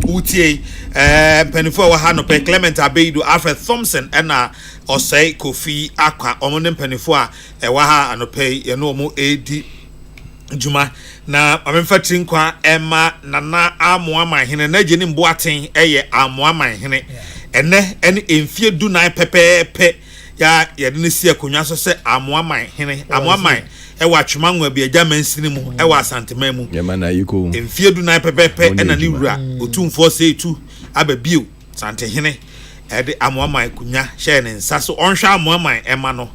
utie penifo wa ha no pe Clement Abeidu Alfred Thompson e na osei Kofi Akwa omo penifo a e wa ha anope ye no mo edi juma na amemfa trinkwa ema nana amoama hene na gye ni mboaten eye amoama hene ene emfie du nan pepepe ya ye de ne si akonwa so se amoama hene amoama e wa twema nwa bi agya mansini mu e wa asantema mu ye mana yiko emfie du nan pepepe ena ni wura otumfo se etu ababio sante hene e de amoama konwa hye ne nsa so onhwa amoama ema no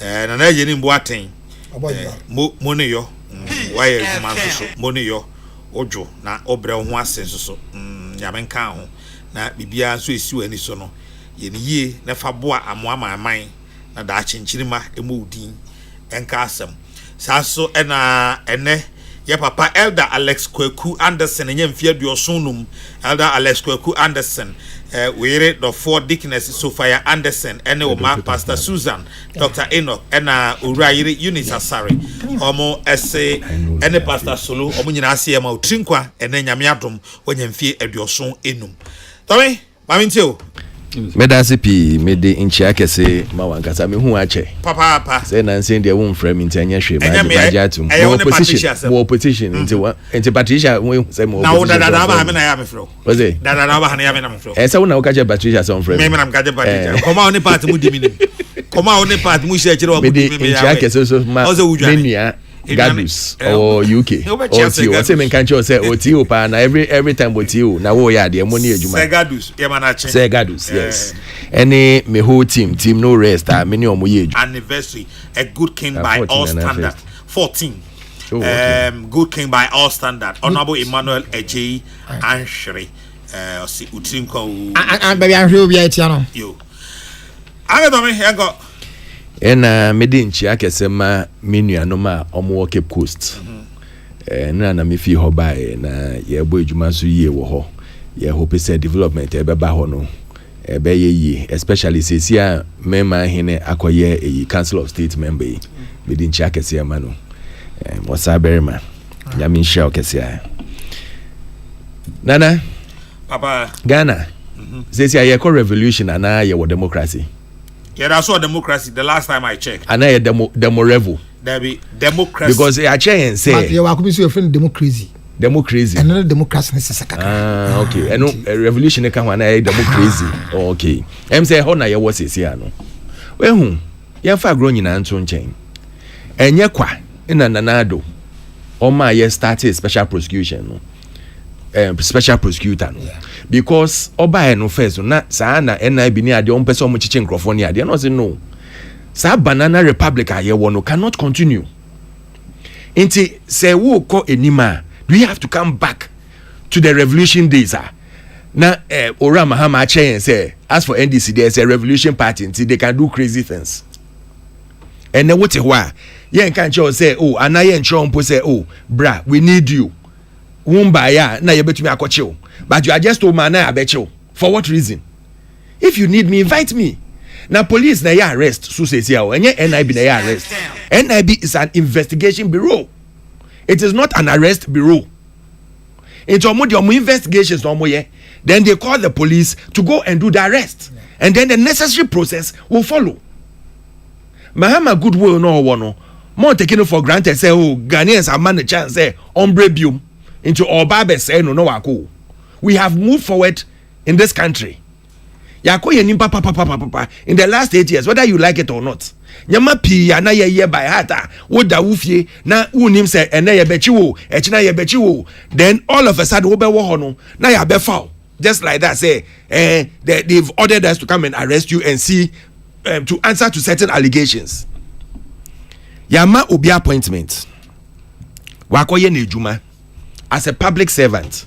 nana gye ni mboaten mo ne yo why man so money yo ojo na obre ho ase so nyamenka ho na bibia so esi wani so no ye ne yie na fa boa amoama aman na da chinchirima emodin enka asem sa so ena ene ye papa Elder Alex Kwaku Anderson enye mfia duoson num Elder Alex Kwaku Anderson were the four Dickness Sophia Anderson ene o ma Pastor Susan Dr. Enoch ena Urayire Eunice Asare omo ese ene Pastor Solo omo nyina ase ma otrinkwa ene nyame adom wanya mfie aduoson enum Tommy mamintio medase pi mede inchia kese ma wankasa me hu ache papa say na nsen de won frame nti anya hwe ba ja tum mo position nti Patricia we say mo na wo dada ba me na ya me fro was it dada ba na ya me na me fro say wo na wo ka je Patricia say on frame me na ka je Patricia koma oni part mu di mi koma oni part mu share kire wa mu di mi ya inchia so ma menua Gadus or UK or TO. Say men can't say OTO pa na every time OTO na wo ya de money ejuma. Say Gadus, ye manache. Say Gadus, yes. Any me whole team no rest many omo ye ejuma. Anniversary, a good king by all standard. 14. Good king by all standard. Honorable Emmanuel Eji Anshri. Si utinko. Baby Anshri obi etia no. Yo. Ame do me here go. Ena mede nchi akesema menua no ma omo Cape Coast na me fi ho bae na ye bo ejuma so yie wo ho ye hope say development e be ba ho no e be ye especially sesia mema hene akoye eyi council of state member mede nchi akesema no mo saberima ya min share okesia nana papa Ghana sesia ye ko revolution ana ye wo democracy. Yeah, that's what democracy. The last time I checked. And I demo revel. There be democracy. Because I check and say. But you are coming to your friend democracy. Democracy. Another democracy is a okay. I know revolution can one democracy. Okay. I'm say how na you was here no. Well, who? You fa grow nyina nto nchen. Enye kwa ina nanado. O ma ye started special prosecution no. Special prosecutor no. Yeah. Because oba no first na sa na NIB ni ade on person mo chiche nkrofo ni ade no say no. Sa banana republic aye wo no cannot continue. Inti say wo ko enima, do you have to come back to the revolution days na Ora Mahama Chen say as for NDC there's a revolution party until they can do crazy things. And then what why yen kan cho say oh anaye ncho mpo say oh bra we need you. Wumba ya na yebetumi akoche. But you are just told man na abeche. For what reason? If you need me, invite me. Now police na ya arrest so say here enye NIB na ya arrest. NIB is an investigation bureau. It is not an arrest bureau. It's omo the investigations omo ye. Then they call the police to go and do the arrest. And then the necessary process will follow. Mahama goodwill no one more taking it for granted say oh Ghanaians are man a chance say ombre into Obabe say no wako. We have moved forward in this country. Yako yenim papa in the last 8 years, whether you like it or not. Nyama pi ya na ye by heart wo da wufie na unim say ene ye bechi wo echina ye bechi wo, then all of a sudden wo be wo ho no na ya be foul. Just like that say they've ordered us to come and arrest you and see to answer to certain allegations. Yama obi appointment. Wako ye na ejuma as a public servant.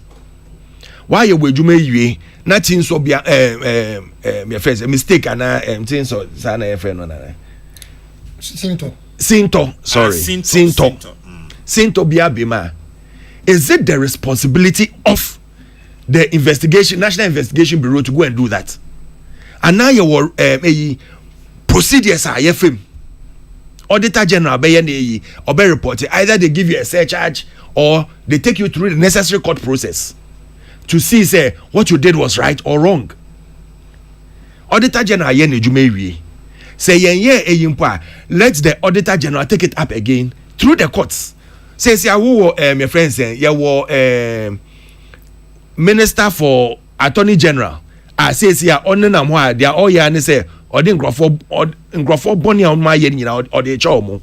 Why you ejuma yiwe na tin so bia me friends mistake ana tin so sana e friend no na Sinto bia bima. Is it the responsibility of the National Investigation Bureau to go and do that? And now your procedures are yefim. Auditor General be or be reported. Either they give you a search charge or they take you through the necessary court process to see say what you did was right or wrong. Auditor General say let the Auditor General take it up again through the courts. Says your friends Minister for Attorney General says here on them they are all here say or the Ngropho Bonnie on my or the chomo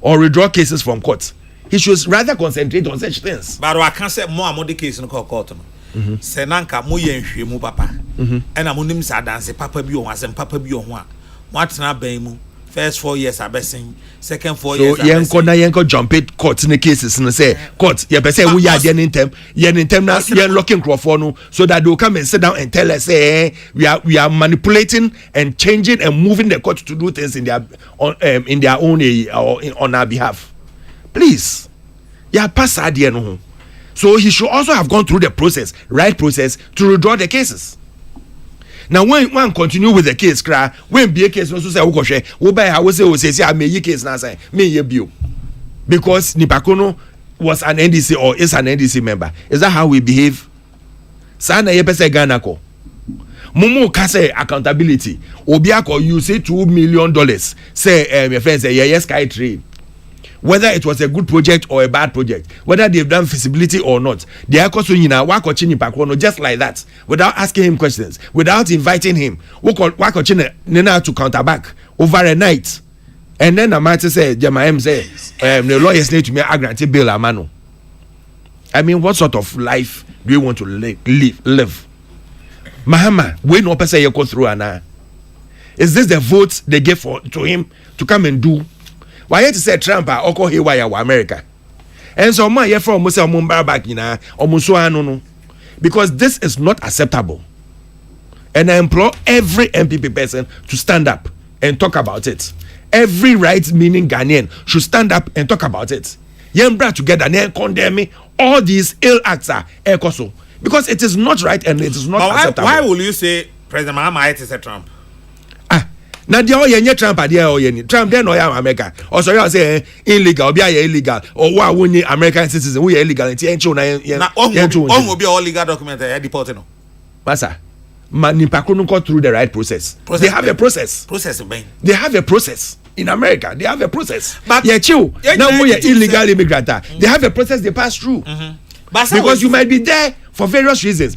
or withdraw cases from court. He should rather concentrate on such things. But I can't say more the case in court. Senanka mo yenhwe mu papa. And amunim sa dance papa bi on asem papa bi on ho a. What na ban mu first 4 years abesin, second 4 years abesin. So yenko jump it court in the cases no say court ye be say we are there in term na yen locking Crawford no so that they will come and sit down and tell us say we are manipulating and changing and moving the court to do things in their own or on our behalf. Please. Ya pass idea no. So he should also have gone through the right process to withdraw the cases. Now when one continue with the case, when be a case no so say wo buy how say I may case na say me ye bio. Because Nipakono was an NDC or is an NDC member. Is that how we behave? Sana ye pese Ghana ko. Mumu ka say accountability. Obiako you say $2 million. Say your friend say yes Sky Trade. Whether it was a good project or a bad project, whether they've done feasibility or not, they are just like that, without asking him questions, without inviting him, to counter back over a night. And then I might say, Jama say, the lawyers need to make a grant bill amano. I mean, what sort of life do you want to live? Mahama, we no person you go through ana. Is this the vote they gave to him to come and do? Why you to say Trump or call haywire America? And so my year from Musa Mumbarabak no. Because this is not acceptable. And I implore every MPP person to stand up and talk about it. Every right meaning Ghanaian should stand up and talk about it. Yembra together and condemn all these ill acts are ekoso. Because it is not right and it is not acceptable. Why will you say President Mahama is a Trump? Now the oye Trump there oye Trump there no ya America. Or so you say illegal, be illegal, or why won't American citizen we illegal and encho na on be all legal documents deported no. Masa, Manipakunu go through the right process. They have a process. They have a process. In America, they have a process. But now we are illegal immigrant. They have a process they pass through. Because you might be there for various reasons.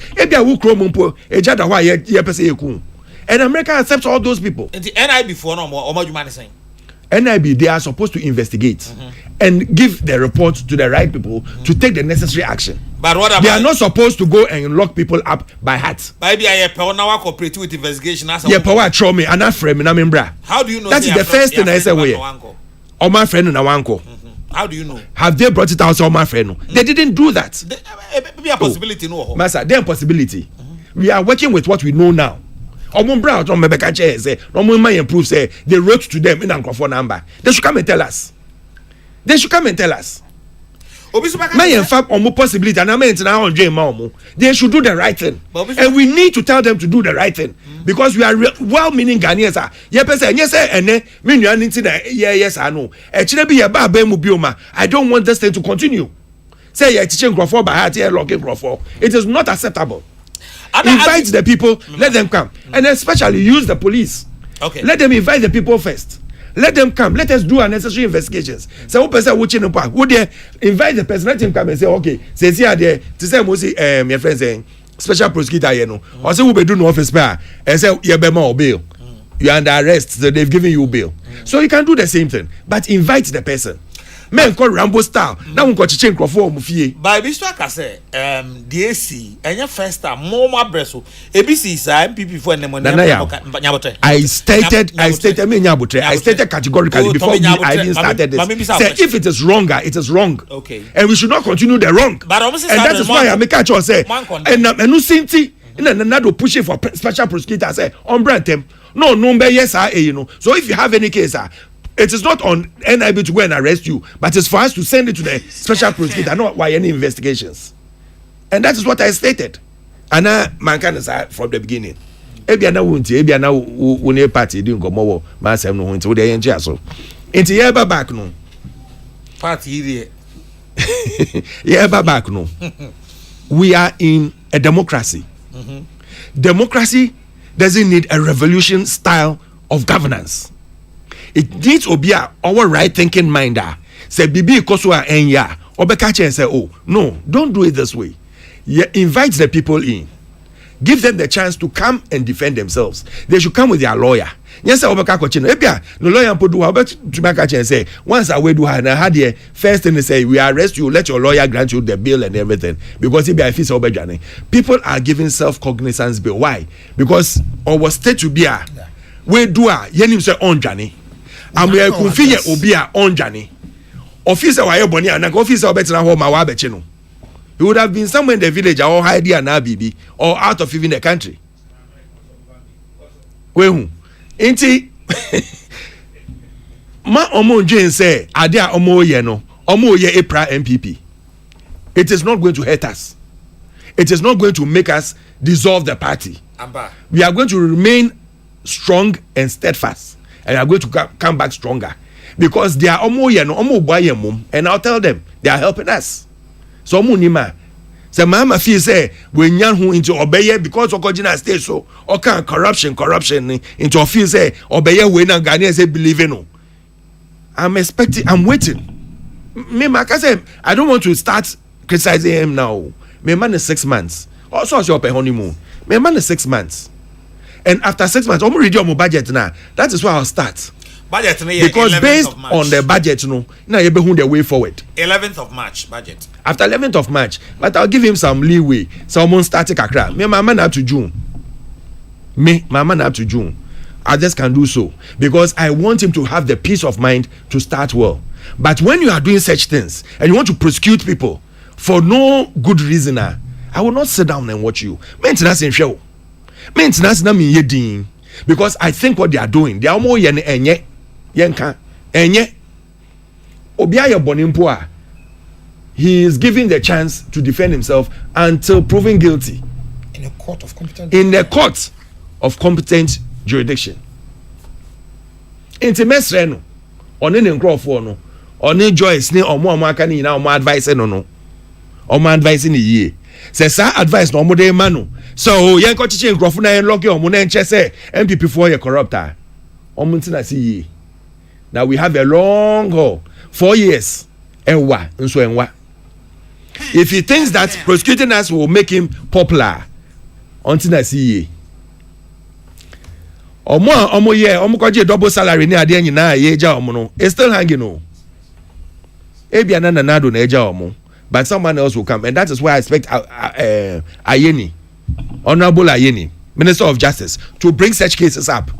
And America accepts all those people. And the NIB for no more, or you mind saying? NIB, they are supposed to investigate and give the report to the right people to take the necessary action. But what about they are not supposed to go and lock people up by heart. Maybe I now cooperate with investigation. Yeah, power throw me and frame and membra. How do you know that is the first thing I say? Or my friend and Awanko. How do you know? Have they brought it out? Or my friend? They didn't do that. Maybe a possibility, no. Master, there's a possibility. We are working with what we know now. Omumbra on Mebeka Chair say, Omuma improve say they wrote to them in Ankrofo number. They should come and tell us. They should come and tell us. May in fact omu possibility and I mean now on J they should do the right thing. And we need to tell them to do the right thing. Because we are well-meaning Ghanaians. Yes, I know. I don't want this thing to continue. Say you're teaching Crawford by heart here, locking Crawford. It is not acceptable. Invite the people, let them come. And especially use the police. Okay. Let them invite the people first. Let them come. Let us do unnecessary investigations. So who person watching the park? Would they invite the person? Let him come and say, okay, say here there to say Mosi my friend saying special prosecutor you know. Or say who be do no office power and say you be more bail. You are under arrest, so they've given you bail. So you can do the same thing. But invite the person. Men call Rambo style. Now we got to change Crawford mufie. By Mr. Akase, the AC, and your first time, more bresso. ABC is MPP for them. I stated categorically before I even started this. Say if it is wronger, it is wrong. Okay. And we should not continue the wrong. But and that is why I make a choice say, and no sinti, and not pushing for special prosecutor say, on brand them. No, yes, you know. So if you have any case, it is not on NIB to go and arrest you, but it's for us to send it to the special prosecutor, not why any investigations. And that is what I stated. And man can say from the beginning. Ebiana wunti, ebiana wune party didn't go more. Masem no wunti, we enjoy so. Into yeba back no. Party here. Yeba back no. We are in a democracy. Democracy doesn't need a revolution style of governance. It needs to be our right thinking minder. Say bibi kosua enya. Obekache and say, oh no, don't do it this way. Invite the people in. Give them the chance to come and defend themselves. They should come with their lawyer. Yes, Obeka Kochino. Ebia, no lawyer put do about to make and say, once I do her, had the first thing they say, we arrest you, let your lawyer grant you the bail and everything. Because if I feel so bad, people are giving self-cognizance bill. Why? Because our state to be a we do a yenim say on journey. And we are confused obia on journey. Officer wa ebony and officer obetena home ma wa bechino. He would have been somewhere in the village or hiding na bibi or out of even the country. Wehu. Inti ma omo Jane say ade a omo ye no. Omo ye EPRA MPP. It is not going to hurt us. It is not going to make us dissolve the party. We are going to remain strong and steadfast. And are going to come back stronger because they are and I'll tell them they are helping us. So munima sɛ maama feel sɛ wɔnya ho into ɔbɛyɛ because ɔkɔgyina stage so ɔka corruption ni into ɔfeel sɛ ɔbɛyɛ wei na Ghanaians say believe no I'm waiting me maka say I don't want to start criticizing him now me man is 6 months also your honeymoon me man is 6 months and after 6 months I'm ready on my budget now that is where I'll start budget because based on the budget now you be the way forward 11th of March budget after 11th of March but I'll give him some leeway someone starting kakra me my man up to June I just can do so because I want him to have the peace of mind to start well. But when you are doing such things and you want to prosecute people for no good reason, I will not sit down and watch you. Maintenance in show. Maintenance na me yedin because I think what they are doing, they are more yenka enye obiya bonimpo. He is given the chance to defend himself until proven guilty in a court of competent jurisdiction. Inti mesre no one ne nkrofo no one Joyce ne omo aka ni na omo advice no omo advice ni yie se sa advice no omo de ma no so yen ko chiche nkrofo na yen lock omo na enche se MPP for ye corrupt omo ntina si yie. Now we have a long haul 4 years enwa nso enwa. If he thinks that prosecuting us will make him popular until si yie. Omo kwaje double salary ni ade nyina ye ja omo no it's still hanging no ebia na nanado na eja omo but someone else will come and that is why I expect Ayeni, Honorable Ayeni, Minister of Justice, to bring such cases up.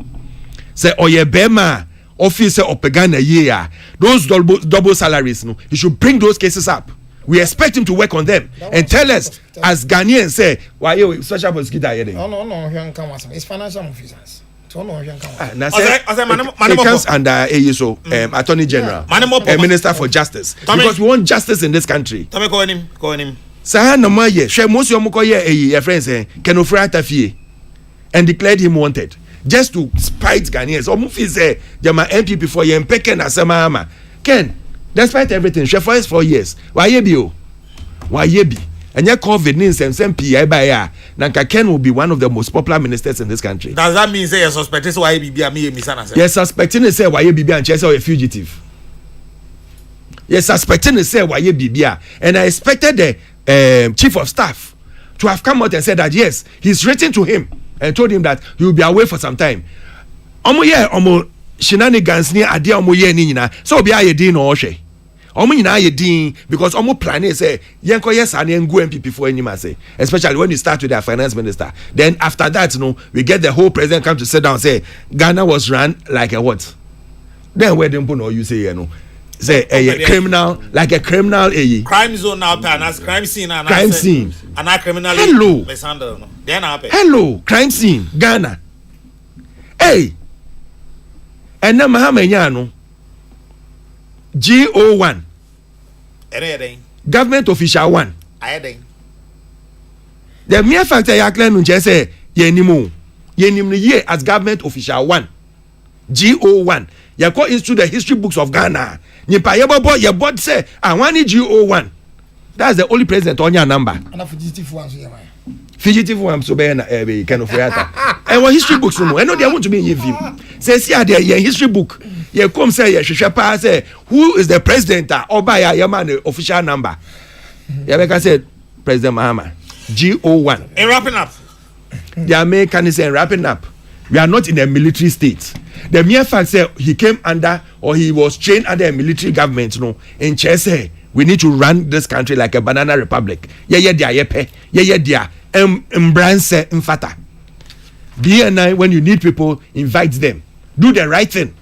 Say oye bema officer opegana year those double salaries no he should bring those cases up. We expect him to work on them and tell us as Ghanaians say why you social prosecutor here. No, it's financial officers. It comes under ASO, Attorney General, Minister for Justice, because we want justice in this country. Call him. Saha namaye, she most your friends Kenofra Tafie, and declared him wanted just to spite Ghanaians. Omufi say, "Jama MPP for ye mpeke na sema ama." Ken, despite everything, she for 4 years. Why ye be? And yet COVID means and PI by Nanka Ken will be one of the most popular ministers in this country. Does that mean say you're suspecting why you be me misana? Yes, suspecting to say why you be and chase a fugitive. Yes, suspecting to say why you be and I expected the chief of staff to have come out and said that yes, he's written to him and told him that he will be away for some time. Omo shenanigans ni ade omo ye ni nyina so be aye din no ohwe. Omo nyina aye din because omo plan say yenko yes and yengo MPP for anyma say especially when you start with their finance minister. Then after that we get the whole president come to sit down and say Ghana was run like a what? Then where them no you say say a criminal like a criminal crime zone now as crime scene and a criminal hello then happen hello crime scene Ghana hey and na mahamenya no GO1 government official 1 the mere fact that you claim to say yenim ye as government official 1 GO1 you go into the history books of Ghana nipa yebobo your board say I want GO1 that's the only president on your number and fugitive one so be na kind of reata and what history books no know they want to be in view say see there your history book you come say you hwehwe say who is the president oba ya man the official number you make say President Mahama GO1 and wrapping up the American say wrapping up we are not in a military state. The mere fact say he came under or he was trained under a military government in Chese we need to run this country like a banana republic dia embrace mfata BNI when you need people invite them do the right thing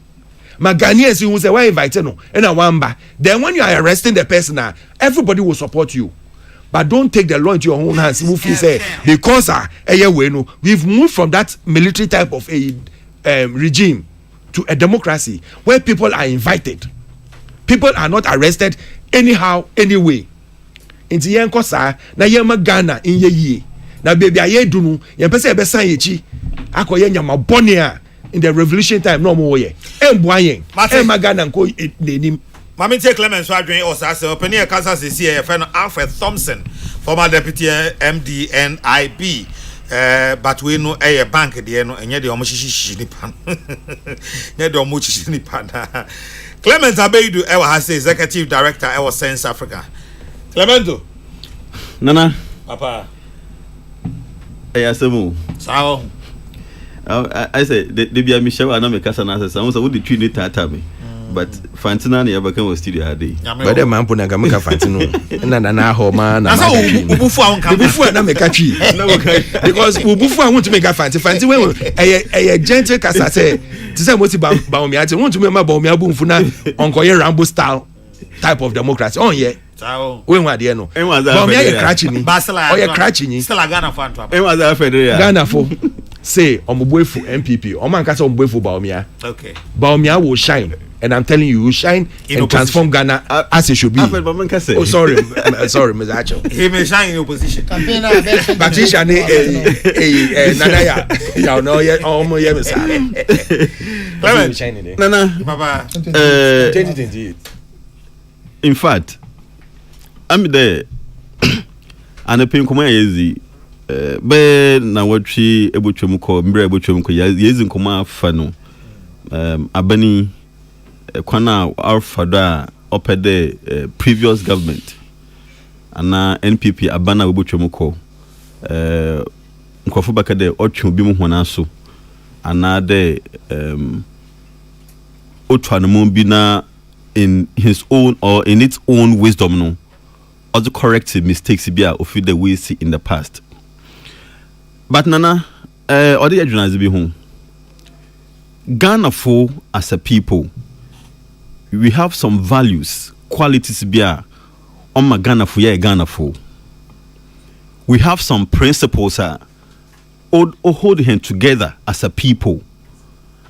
Ghanaians who say why invite no and a wamba then when you are arresting the person everybody will support you but don't take the law into your own hands say because we've moved from that military type of a regime to a democracy where people are invited people are not arrested anyhow anyway inti yenko sa na yema Ghana in ye na baby aye dunu ye pese be san yechi akoye nyama bone in the revolution time no mo ye emboa yen ema Ghana nko nenim Mami take Clemens Wadwin or Sasa Openia Kansas is here, friend Alfred Thompson. former deputy MDNIB. But we know a bank there no enye de omochichi nipa nye de omochichi nipa na Clement Abeidu ewa has executive director ewa Sense Africa. Clemento Nana papa Ayasemu sao I say the bia me show na me kasa na say so we the tree ni tata me but Fantina na yabaka was studio ade but dem man puna ga me ka Fantino na ho ma na ma ubufu a wonka ubufu na me ka twi because ubufu a want to make a Fanti when a gentle kasa say to say moti ba o mi ati want to me ma ba o mi abu mfu na onkoye Rambo style type of democracy on here sao we wa de no ba o mi aye cratch ni Basila o ye cratch ni still Ghana for antwa e was Federal Ghana for say omoboefu MPP o man kasa omoboefu ba o mi okay ba o mi will shine. And I'm telling you, shine in and transform Ghana as it should be. Oh, sorry, sorry, Mr. Acho. He may shine in opposition. Patricia, Nanaya, you know, yeah, almost yeah, Mr. Nana, Papa, 2028. In fact, I'm there. And the pin come easy. Be na watchi ebuchwemuko, mbre ebuchwemuko, yezi nkoma fano. Abani kwana alfada opede previous government ana NPP abana webotwemuko nkofo bakade otwe bi mu hona so ana de otwanemo bi na in his own or in its own wisdom no also corrected mistakes bi a ofi the we see in the past but nana odi adwunaze bi ho Ghana for as a people we have some values qualities bia on my Ghana for yeah Ghana for we have some principles hold hand together as a people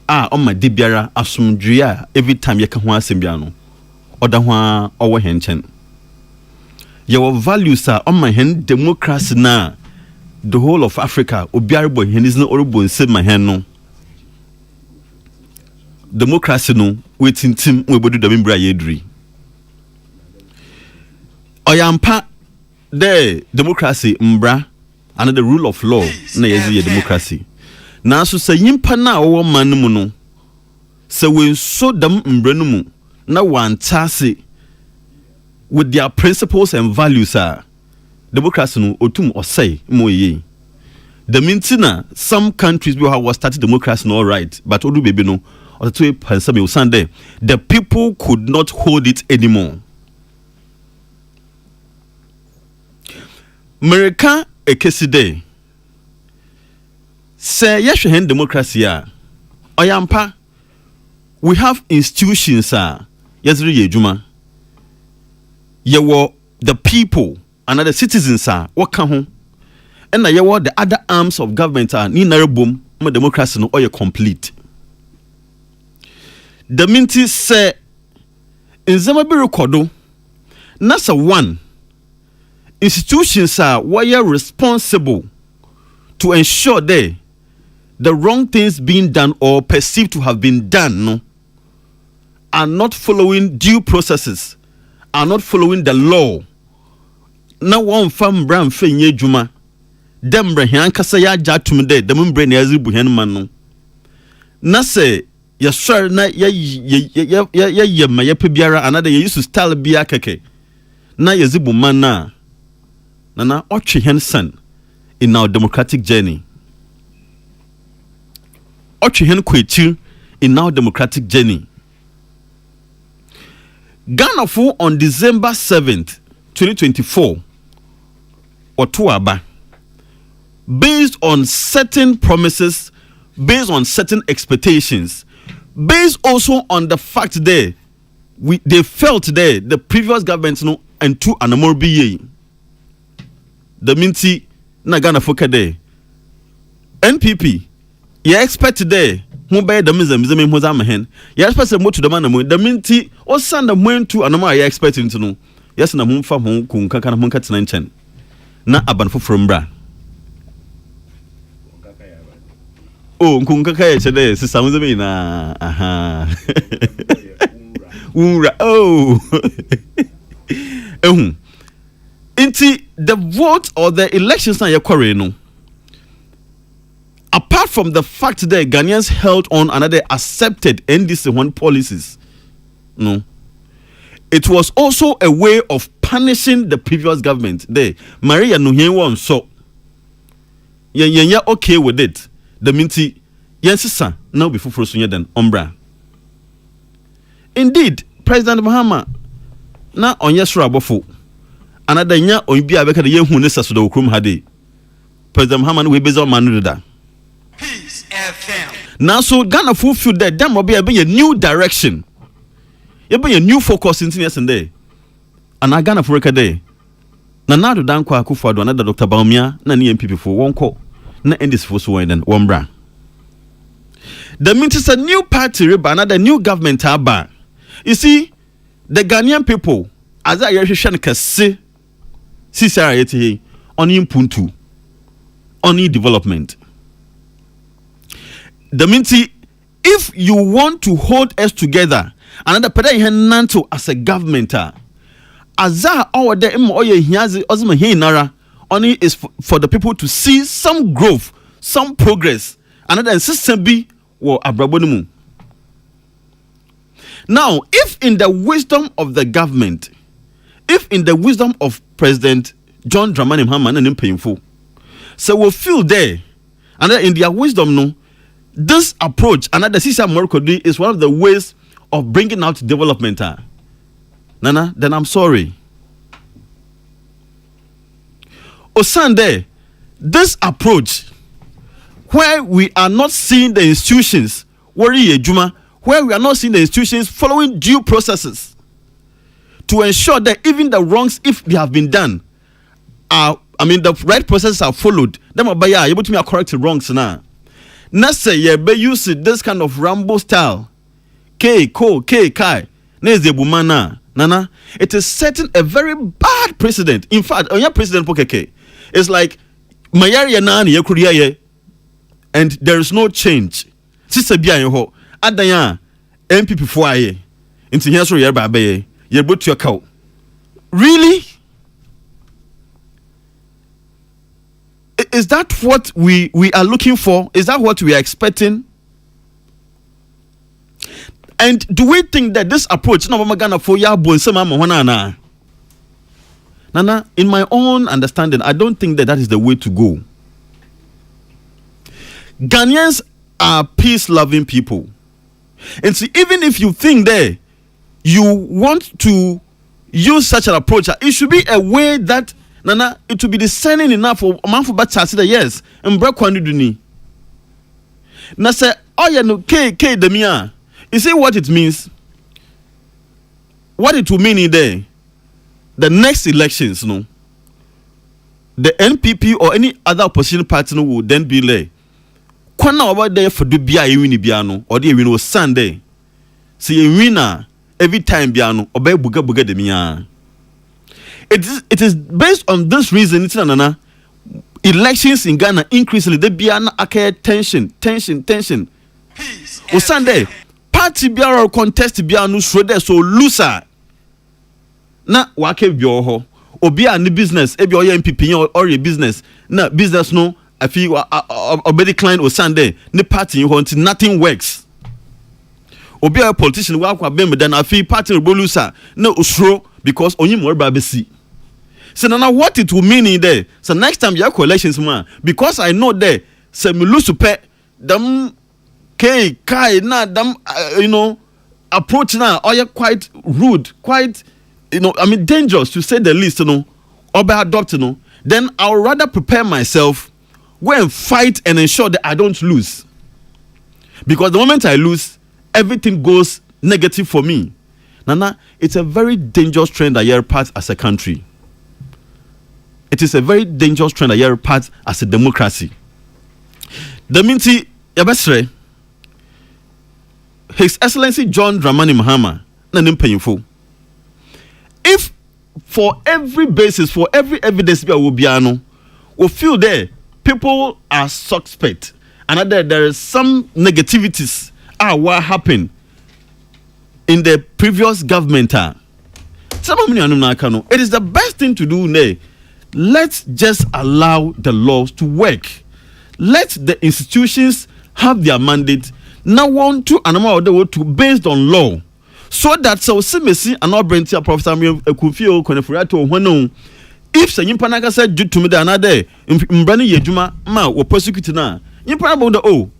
on my dibiara asumdua every time you can ho asembia no oda ho owo henchen your values are on my hand democracy na the whole of Africa obiare boy hen is no orobo nse my hand no democracy no waiting team we bodu da membra yedri oyampa the democracy mbra and the rule of law na yezi democracy na so say yimpa na wo man mu no se we so dam mbra no mu na wantase with their principles and values democracy no otum osai moye the mintina some countries we have started democracy no all right but odu baby no the people could not hold it anymore. America ekeside say yeshwe democracy oyampa we have institutions yezri yejuma yewo the people and the citizens waka ho and na yewo the other arms of government ni narabom ma democracy no oye complete. The minti say in Zamabi recordo nasa one institutions were responsible to ensure the wrong things being done or perceived to have been done no, are not following due processes, are not following the law. Now one fam bram fenye juma dem brehan kasa ya jatum de dem bre na yazibu hen man no na say yaswar na ya ma ya pebiara another you used to style bia keke na yazibu man na otwe hen in our democratic journey otwe hen kwechi in our democratic journey. Ghana for on December 7th 2024 Otuaba based on certain promises, based on certain expectations, based also on the fact there they felt there the previous government no and two anamor BA the minti na Ghana for there NPP you expect there who buy the mizem hozam hen you expect them to the man the minti or send them went to anamor you expecting to know yes na hum fa hum kun kaka na hum katina nchen na aban foforo mbra oh kun kaka ya chede sisa muzeme na aha unra oh Inti the vote or the elections na yekore no. Apart from the fact that Ghanaians held on and they accepted NDC one policies, no, it was also a way of punishing the previous government. There, Maria Nuhien so yeah okay with it. The minti yes now before Frosunya than Umbra. Indeed, President Mahama na onyesra abofo another nya onbi abeka de yehu ne saso do krum hade. President Mahama no we bezo manu da. Peace FM. Now so Ghana fulfill that them will be a new direction. You be a new focus in yes and there. And I Ghana for record day. Na do dan kwa Akufo-Addo another Dr. Baumia na ni MPP for one call. Na end this for so then one bra. The means it's a new party riba another new government aba. You see the Ghanaian people as I hear kase sisara yeti on impuntu on development. The minty, if you want to hold us together, another nanto as a government, azar our de oye hiazi ozma hinara only is for the people to see some growth, some progress, another system be or abrabonimu. Now, if in the wisdom of the government, if in the wisdom of President John Dramani Mahama and painful, so we'll feel there, and in their wisdom, no. This approach, another Sisa Morocco is one of the ways of bringing out development. Nana, then I'm sorry. Osande, this approach, where we are not seeing the institutions, where we are not seeing the institutions following due processes to ensure that even the wrongs, if they have been done, the right processes are followed. Then I'm able to correct the wrongs now. Nasa ye use this kind of Rambo style. Kai. Bumana. Nana. It is setting a very bad precedent. In fact, on your president Pokeke, it's like Mayari Nani Yakuriya and there is no change. Sister Bianho, Adaya, MPP Foye, into Yasu Yerbabe, ye put your cow. Really? Is that what we are looking for? Is that what we are expecting? And do we think that this approach, Nana, in my own understanding, I don't think that is the way to go. Ghanaians are peace-loving people. And see, even if you think that you want to use such an approach, it should be a way that Nana, it will be discerning enough for a man for bad chance. Yes, and break one duni. Na say, oh yeah, no, K demia. You see what it means? What it will mean in there? The next elections, no. The NPP or any other opposition party no, will then be there. Kwana over there for the bia wini biano or the win was Sunday. See a winner every time biano obey buga demia. It is based on this reason, it's nana. Elections in Ghana increasingly they be an tension. O Sunday party biara contest biano shred so loser. Na wake bioho. Obi any business, ebi oye MPP or a business. Na business no I feel obi decline o Sunday. Ne party you want nothing works. Obi a politician wa kwa bem then I feel party loser. No usro because only more babesi. So now what it will mean in there? So next time you have elections, man, because I know there, so me lose to pay them kai na them approach now. Or you're quite rude, quite dangerous to say the least, or by adopt, Then I'll rather prepare myself, go and fight and ensure that I don't lose. Because the moment I lose, everything goes negative for me. Nana, it's a very dangerous trend that you're part as a country. It is a very dangerous trend that you're part as a democracy. The minti yabesre His Excellency John Dramani Mahama nanim painful. If for every basis, for every evidence we feel there people are suspect and that there is some negativities what happened in the previous government It is the best thing to do now. Let's just allow the laws to work. Let the institutions have their mandate. Now want to animal the to based on law. So that so Simesi and not Brentia Professor Kufio Konefurato when if Sir Yimpanaga said to me the another Mbrani Yejuma ma were persecuted now. Yimpanaga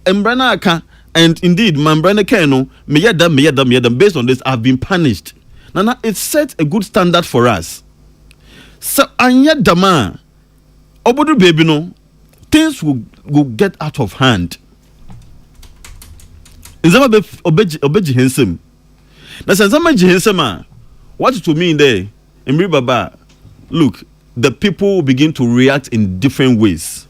the Mbrana and indeed Mambrana Kano Meyadam based on this have been punished. Nana, it sets a good standard for us. So Anya Dama Obodu baby no things will get out of hand. Is that obeji hensem? Na senzama jihensema. What it will mean there? Emri Baba, look, the people will begin to react in different ways.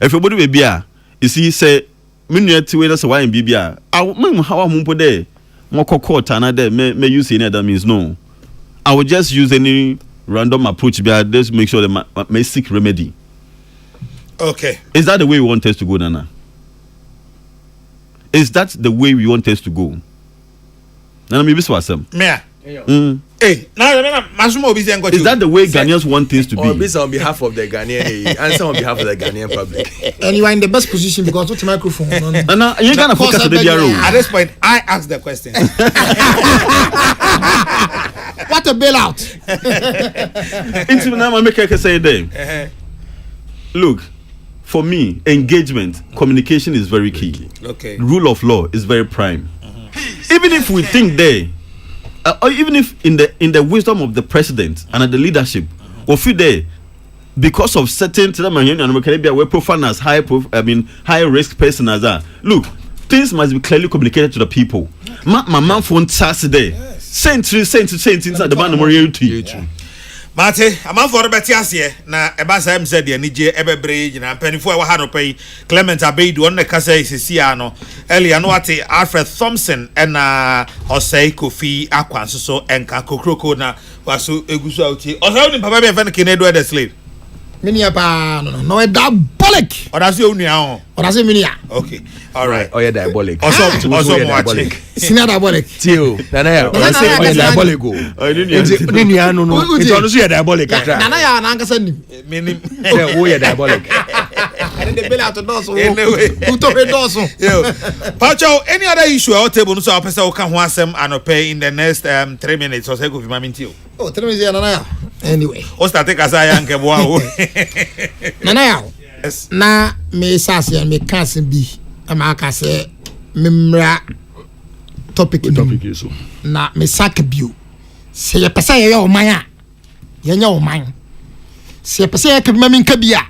If everybody be bia, you see, say, minute way that's why in Bibia. I will how I'm there. Moko kota na there may use any that means no. I will just use any random approach. Just make sure that may seek remedy. Okay. Is that the way we want us to go, Nana? Is that the way we want us to go? Nana, maybe so some. Mea. Hey, now Masumo Obi Zengo. Is that the way Ghanaians want things to be? Or this on behalf of the Ghanaian, answer on behalf of the Ghanaian public. And you are in the best position because what's the microphone? Nana, you're gonna focus on the bureau. At this point, I ask the question. What a bailout! Into now, make I say there. Look, for me, engagement, communication is very key. Okay. Rule of law is very prime. Even if we think there, or even if in the wisdom of the president and the leadership, or feel there, because of certain where profaners, high risk persons are. Look, things must be clearly communicated to the people. My man phone Saturday. Sent inside the man of Mate, a man for the Betiasia, na Ebasa said the Nije Ebebre, and Pennyfo Hanope, Clement Abeid, one the Casa Siciano, Elianoate, Alfred Thompson, and Osei Kofi Aquanso, and Kakoko na Wasu Egusuti, or how did Papa Venkin Edward the slave? Minia no diabolic. Or that's your now. Or that's a minia. Okay, all right. Oh, yeah, diabolic. Also diabolic. Sina diabolic. Tio, Nana, I say oh, diabolic. I didn't know. It's honestly diabolic. Nana, ya na angasa ni. Meaning, oh, yeah, diabolic. And the bill out to doso. Anyway, who took a doso? Pacho, any other issue our table so our person can want some and pay in the next 3 minutes or so go my minute. Oh, tell me Nana. Anyway. O start take as I am Kebwa. Nana. Yes. Na me sasi and me can't be. Amaka say memra topic is na me sak bio. Say ye pesa ye o man a. Ye nya o man. Say ye pesa ye kabima min kabia.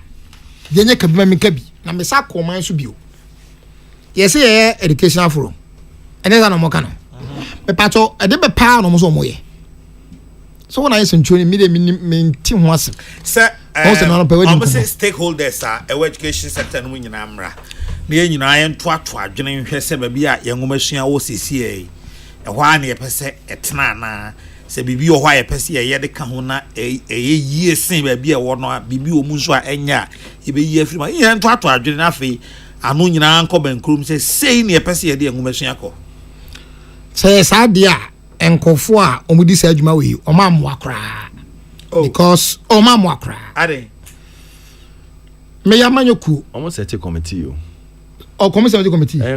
Ye nya kabima min kabi. Na me sak o man so bio. Ye say ye educational forum. Ene za no mo kana. Me pato e de be pa no mo so mo ye. So when I listen to me team was sir almost stakeholders are education sector no nyina amra na ye nyina yen to adwene hwe se ba bia ye ngomasua wo sisi e ho a na ye pese etena na se bibi o ho a ye pese ye de ka ho na yie sen ba bia wo no bibi o mu so a enya ye be yi afiri ma yen to adwene na afi anu nyina anko bankrum se sei na ye pese ye de ngomasua ko say sadia enkofo a omudi sa adwuma we omamwa kra because omamwa kra ade me yamanyoku almost set a committee o committee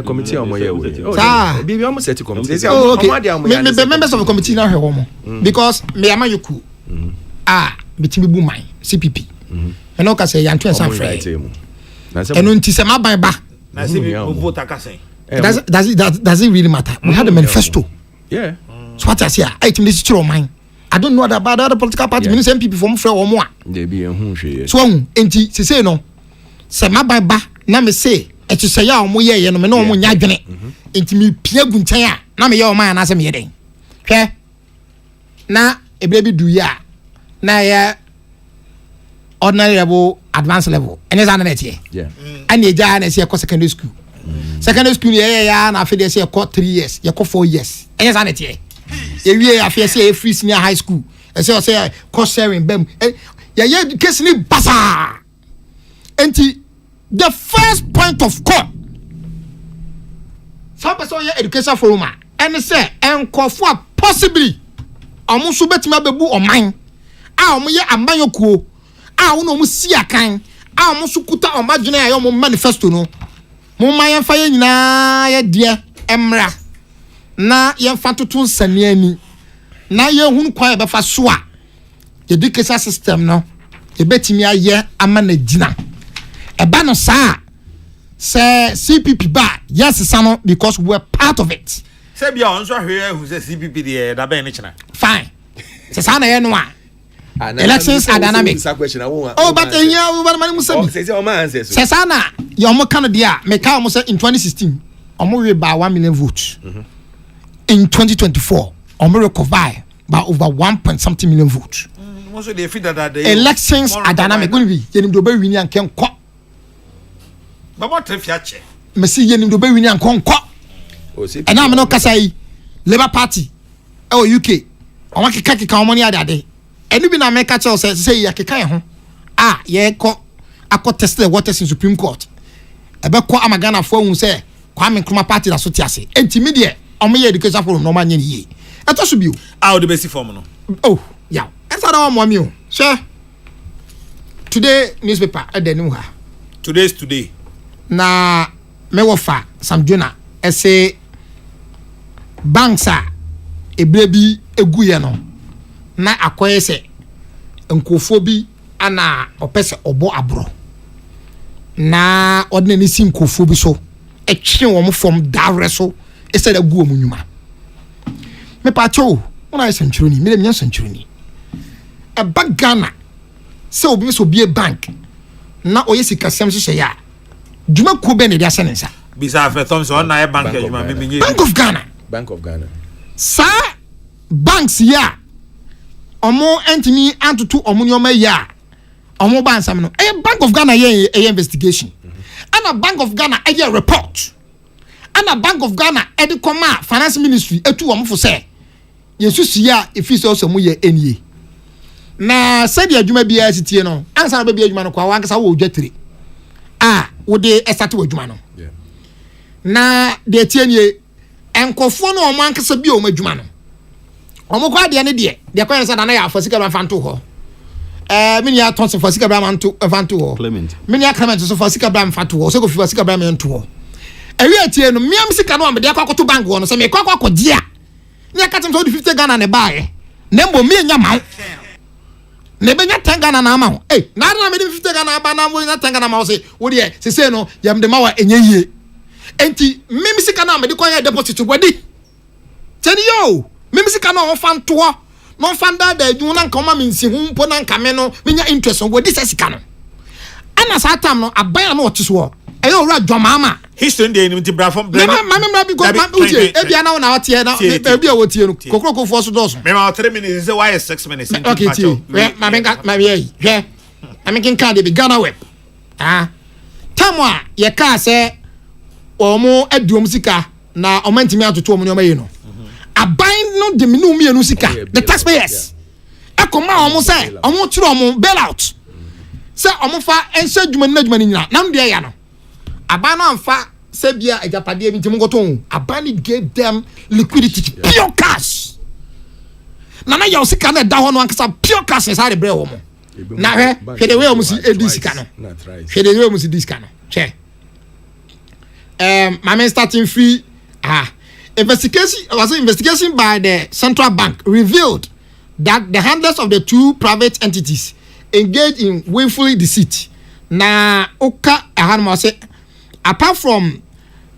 committee omo ye we bibi almost set a committee okay me members of the committee na hwe mo because me yamanyoku bitimi bu man CPP me no ka say yanto ensan frɛ eno nti se maban ba na CPP vote akasen does it really matter we had a manifesto yeah. So what I say, I think this is true mine. I don't know about other political party. Many same people from Fred or more. They be a who she. So, enti se say no. Se ma ba na me say, e to say ya o mo ye no me no mo nya dwene. Enti me pia guntan a na me ye o man na se me ye den. Hwe. Na e be du ya. Na ya ordinary level, advanced level. And is an net here. Yeah. And ye ja na say secondary school. Secondary school ya na afede say 3 years, you 4 years. And is an net here. Ye afia say free senior high school. And say cost sharing bem. Ya case ni basa. Enti the first point of call. Some person here education forum and say enkofo possibly ɔmo so betumi abebu ɔman a ɔmo yɛ amanyokuo a wo no ɔmo si akan a ɔmo so kuta ɔmo adwene a ɔmo manifesto no mo ma yɛmfa yɛ nyinaa yɛ deɛ emra na yɛmfa toto nsane ani na yɛhunu kwan yɛbɛfa so a education system no yɛbɛtumi ayɛ ama na gyina ɛba no saa sɛ CPP ba yes sano because we were part of it say bia on so ahwe hu say CPP de da ben ni china fine sɛ saa na yɛ no a elections are dynamic oh but here we man musabi sɛ saa na yɛ ɔmo kan de a me ka ɔmo sɛ in 2016 ɔmo we by 1 million votes in 2024 ɔmo recover by over 1.something million votes elections are dynamic going to be yenim do be win and ken ko baba trefia che me see yenim do be win and kon ko and am no kasa yi Labour Party UK on keka o money adade enu bi na me ka che say ya keka ho ye ko akọ test the waters in Supreme Court ebe ko amagana fo hu say Kwame Nkrumah party da so ti ase enti die o me education forum no ma nye ye eto so bi o how the best form no oh yeah esa da mo mi o sure today newspaper edenu ha today's today na me wo fa Sam Jonah ese banks a ebrebi eguye no na akoye se nkofo bi ana opese obo abro na odne ni sim nkofo bi so etwe wo mo from dare so ese da gu omu nyuma me pa cho una esenchuroni me dem nyensenchuroni e bagana se obi so bie bank na oyesika sem hye ya djuma ko be ne dia senensa bisa fe Thompson na e bank djuma me menye Bank of Ghana sa banks ya omo entimi antutu omo nyoma ya omo bansam no Bank of Ghana ye investigation ana Bank of Ghana ye report ana Bank of Ghana edi koma finance ministry etu omo fo say yesusu ya efisi oso ye enie na said adwuma bia sitie no ansa na bia adwuma no kwa wankasa wo dwatire wo de estate wo adwuma no na de tienie enkofo no omo ankasa bia omo adwuma no omo kwa de ne de kwa nsa na ya afasika ba fanto ho mini ya tonse fasika ba manto fanto ho mini ya Clement so fasika ba mfanto ho so ko fasika ba mento ho ewi atie no miam sika no amde akwakoto bank ho no se me kwakwa dia nya katem so 50 Ghana ne baaye na mbo me nya mawo ne benya 10 Ghana na amawo na na me 50 Ghana ba na mbo nya 10 Ghana mawo se wo de se no yam de mawa enye yie enti mimi sika na amde kwanya deposit wadi tani yo mimi sika na ho fanto ho no fanda da adwun na nka ma mensi hu mpo na nka me no menya interest wadi se sika no ana sa tam no aban na otiso ho eyo ora dwamama history dey ni ti bra from mama bi go uje e bia na na watie na e bia wotie no kokroko fo so dos me ma 3 minutes say why 6 minutes okay tie ma ye hwe amakin card be Ghana web tamwa ye ka se omo aduom sika na omantimi atoto omo nyoma yi no aban no de minu mienu sika the taxpayers ekoma omo say omo tiro omo bail out say omo fa ense dwuma ni nyina na mde ya no abana amfa sebia ejapade bi ntimi goton abani gave them liquidity pure cash na ya osika na da ho no ankasa pure cash is hard brew mo na hwe de we o musi edisika no hwe de we o musi disika no che my starting free investigation by the Central Bank revealed that the handlers of the two private entities engaged in willful deceit na oka ahanmo say apart from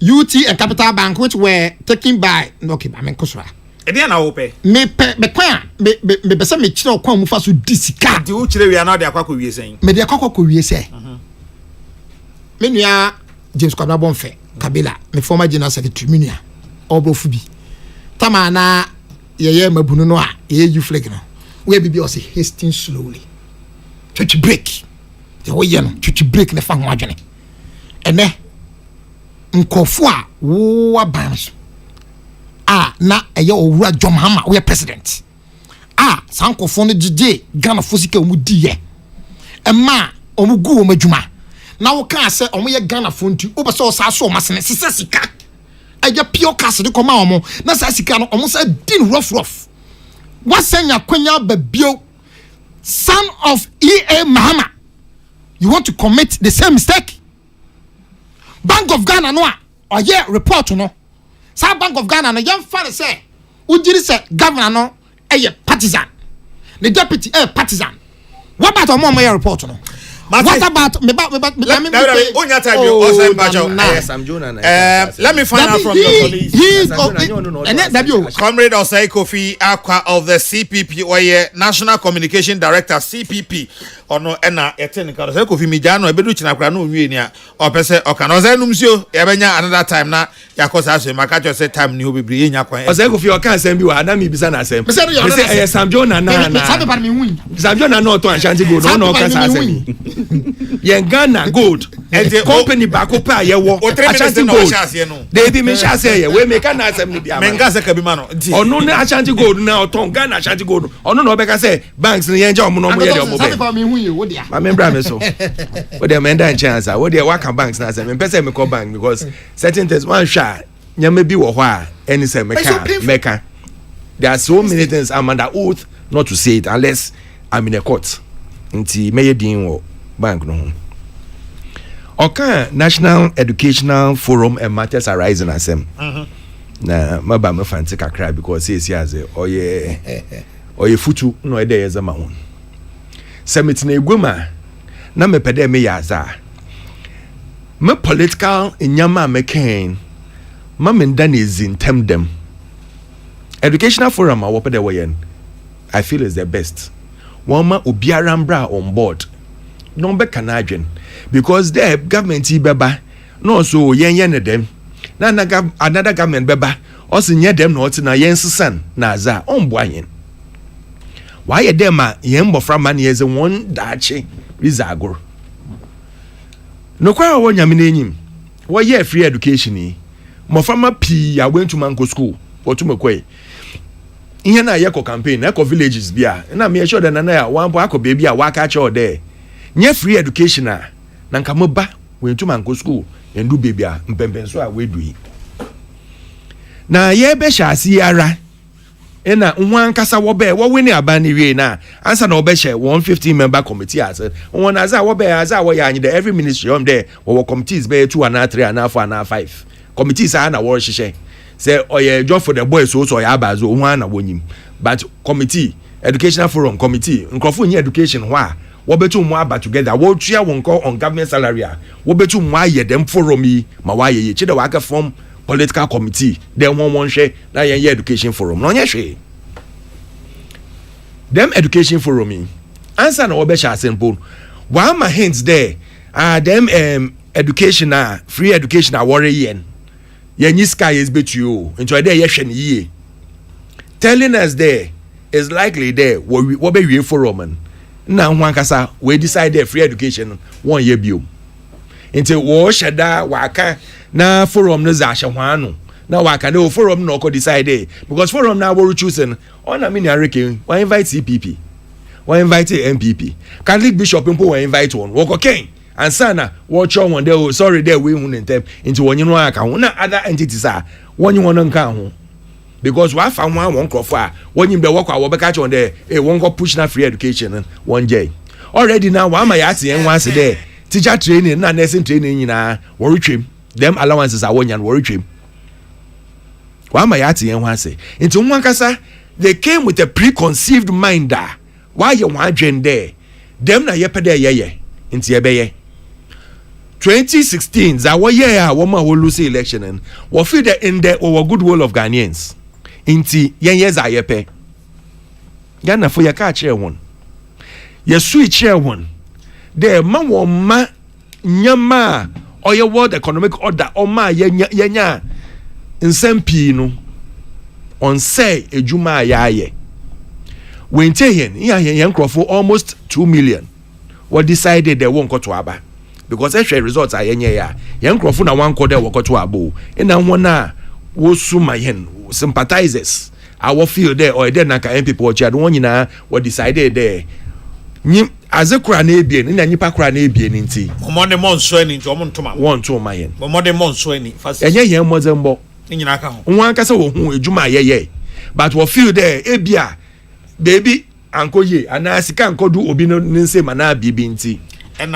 UT and Capital Bank which were taken by okay I mean kosra e dey na wo pe me kwa me pese me kire okwan mu fa so disika di wo kire wi na de akwa ko wie sen me de akwa ko wie se me nua James Kwabena Bonfe Kabila me former general secretary me nua obofu bi tama na ye mabunu no a ye you flag no we bibi o say hasting slowly twitch break ye wo ye no twitch break ne fa ho adwene ene nkofo a wo abans na eye owura John Mahama we president sankofo no gige Ghana fosika mu diye ema omugu o madwuma na wo kan se omo ye Ghana fo nti wo be so sa so masene sese sika aya pure cash de koma omo na sa sika no omo sa din rough wasenya kwenya babio son of EA Mahama, you want to commit the same mistake? Bank of Ghana no or yeah report no. Sa Bank of Ghana no yam fa say ujiri say governor no partisan. The deputy partisan. What about omo report no? What about me let me find out from your colleagues. Comrade Osei Kofi Akwa of the CPP or National Communication Director CPP or no ena technical Osei Kofi Mijano ebedu chinakra no nwie nia o pese o kan Osei numsio ebenya another time na yakosa so maka say time ni obibri nya kwan Osei Kofi o kan asem bi wa na mi bisa na asem say Sam Jonah na Sam Jonah no to Ashanti Gold no kan asem yen Ghana Gold company bako pa ye wo Ashanti Gold they be me sha say ye we make na asem ni dia menga se ka bi ma no ono na Ashanti Gold na oton Ghana Ashanti Gold ono na obeka say banks ni yen ja omo no mo ye de omo be ma membra me so we dey menda chance we dey work banks na say me pese me call bank because certain things one sha nyame bi wo ho a any say meka there are so many things I'm under oath not to say it unless I'm in a court nti meye din wo bank no National Educational Forum and Matters Arising asem na maba me fancy kakra because say as oye futu no e dey ezama ho summit na egwema na me pede me yaza me political nyama me ken ma me nda na ezintem dem Educational Forum a wo pede wo yen I feel is the best one ma obiara mbra on board no be kanadwen because the government beba no so yen dem na another government beba also nye dem no na yen sesan na aza omboa yen why dem a yen bofra man ye ze won daache rizagoro no kwa wo nyame na enyim wo ye free education ni mofama pi ya went to mango school otumekwe ihe na ye ko campaign na ko villages bia na me sure na ya wan po akọ baby a waka cha ode nye free education na nka mo ba went to mango school endu baby a mpempen so a wedui na ye be sha asi ara ena nwa nkasa wo be wo wini aba ni wie na ansa na wo be share 150 member committee as won aza wo be aza wo ya anyde every ministry on there wo committees be 2 and 3 and 4 and 5 committees are na wo hihye say oye job for the boys so ya abazo ho na wonyim but committee Educational Forum committee nkofo nyi education ho a wo betu mu aba together wo tua won ko on government salary a wo betu mu aye dem forum yi ma wa ye chide wa ka form political committee then one share na yen Education Forum no nya hwe them Education Forum yi answer na wo be sha simple wa ma hints there them education free education worry yen yen sky is bet you into there ye hwe ye telling us there is likely there wo be we forum na ho ankasa we decide free education 1 year biom into wo sheda waka na forum no za hye hwanu na waka na forum no ko decide because forum na wo choosing on na mini areke we invite CPP we invite MPP Catholic bishop mpo we invite one wo ko ken ansana wo cho one there sorry there we hu ntem into wonyi no aka ho na other entities a wonyi won nka ho because wa fa one crofo a wonyi be work a wo be catch on there won go push na free education one day already now wa ma ya ati en wan se there teacher training na nursing training nyina wo retwem them allowances are wonyan wo retwem wa ma ya ati en wan se into nwan kasa they came with a preconceived mind da why you wan join there them na ye pede ye into ye be ye 2016 za wo ye a wo ma wo lose election and wo feel the in the over good will of Ghanaians inti yen ye za ye pe Ghana for ye ka kire won ye switch here one there man wo ma nyama or your world economic order o ma ye nya nsempi no on say ejuma ya when tayen yen crofo almost 2 million what decided they won't go to aba because actually results are yen crofo na wan ko there wo to abo na ho na wo suma yen sympathizers our feel there or there na ka people chi ado nyina what decided there nyim azekura na ebien na nyipa kura na ebien nti omode monso ani nti omo ntoma won to ma yen omode monso ani fast enye yen mozembo nyina ka ho nwan ka se wo hu ejuma ye but wo feel there ebia baby anko ye ana sika anko do obi no nse mana bibi nti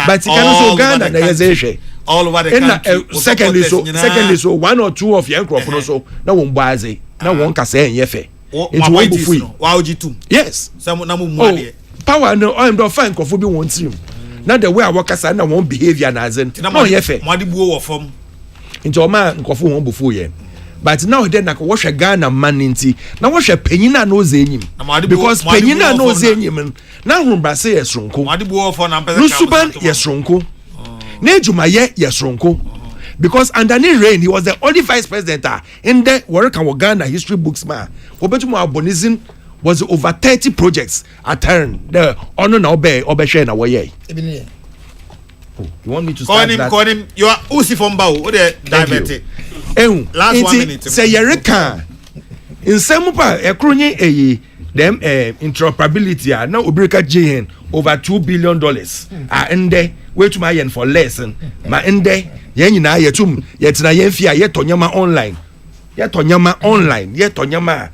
but sika no so Ghana na yezehwe all over the country. Secondly so one or two of your microphone so na won boaze na won kasa enye fe nti won bu fui wa ojitum yes some na mu ade power no I'm do fine microphone bi won tirim na the way I work kasa na won behavior na azen na enye fe mo ade buo wo fam nti o ma microphone won bu fu ye but now then na wo hwe Ghana man nti na wo hwe panyina na oze enyim because panyina na oze enyim na humba se yesronko mo ade buo wo fo na mpese Nusuban yesronko na Ejumaye yesronko because under the reign he was the only vice president in the work and Ghana history books man obetumo abonism was over 30 projects at turn the honor na obe share na woye you want me to start call him you are usi from bawo o de divert last 1 minute say yereka nsem pa ekronye eyi them interoperability na obirika jhen over $2 billion ende wait to my yen for lesson ma ende yen nyina yetum yetina yen fia yetonyama online yetonyama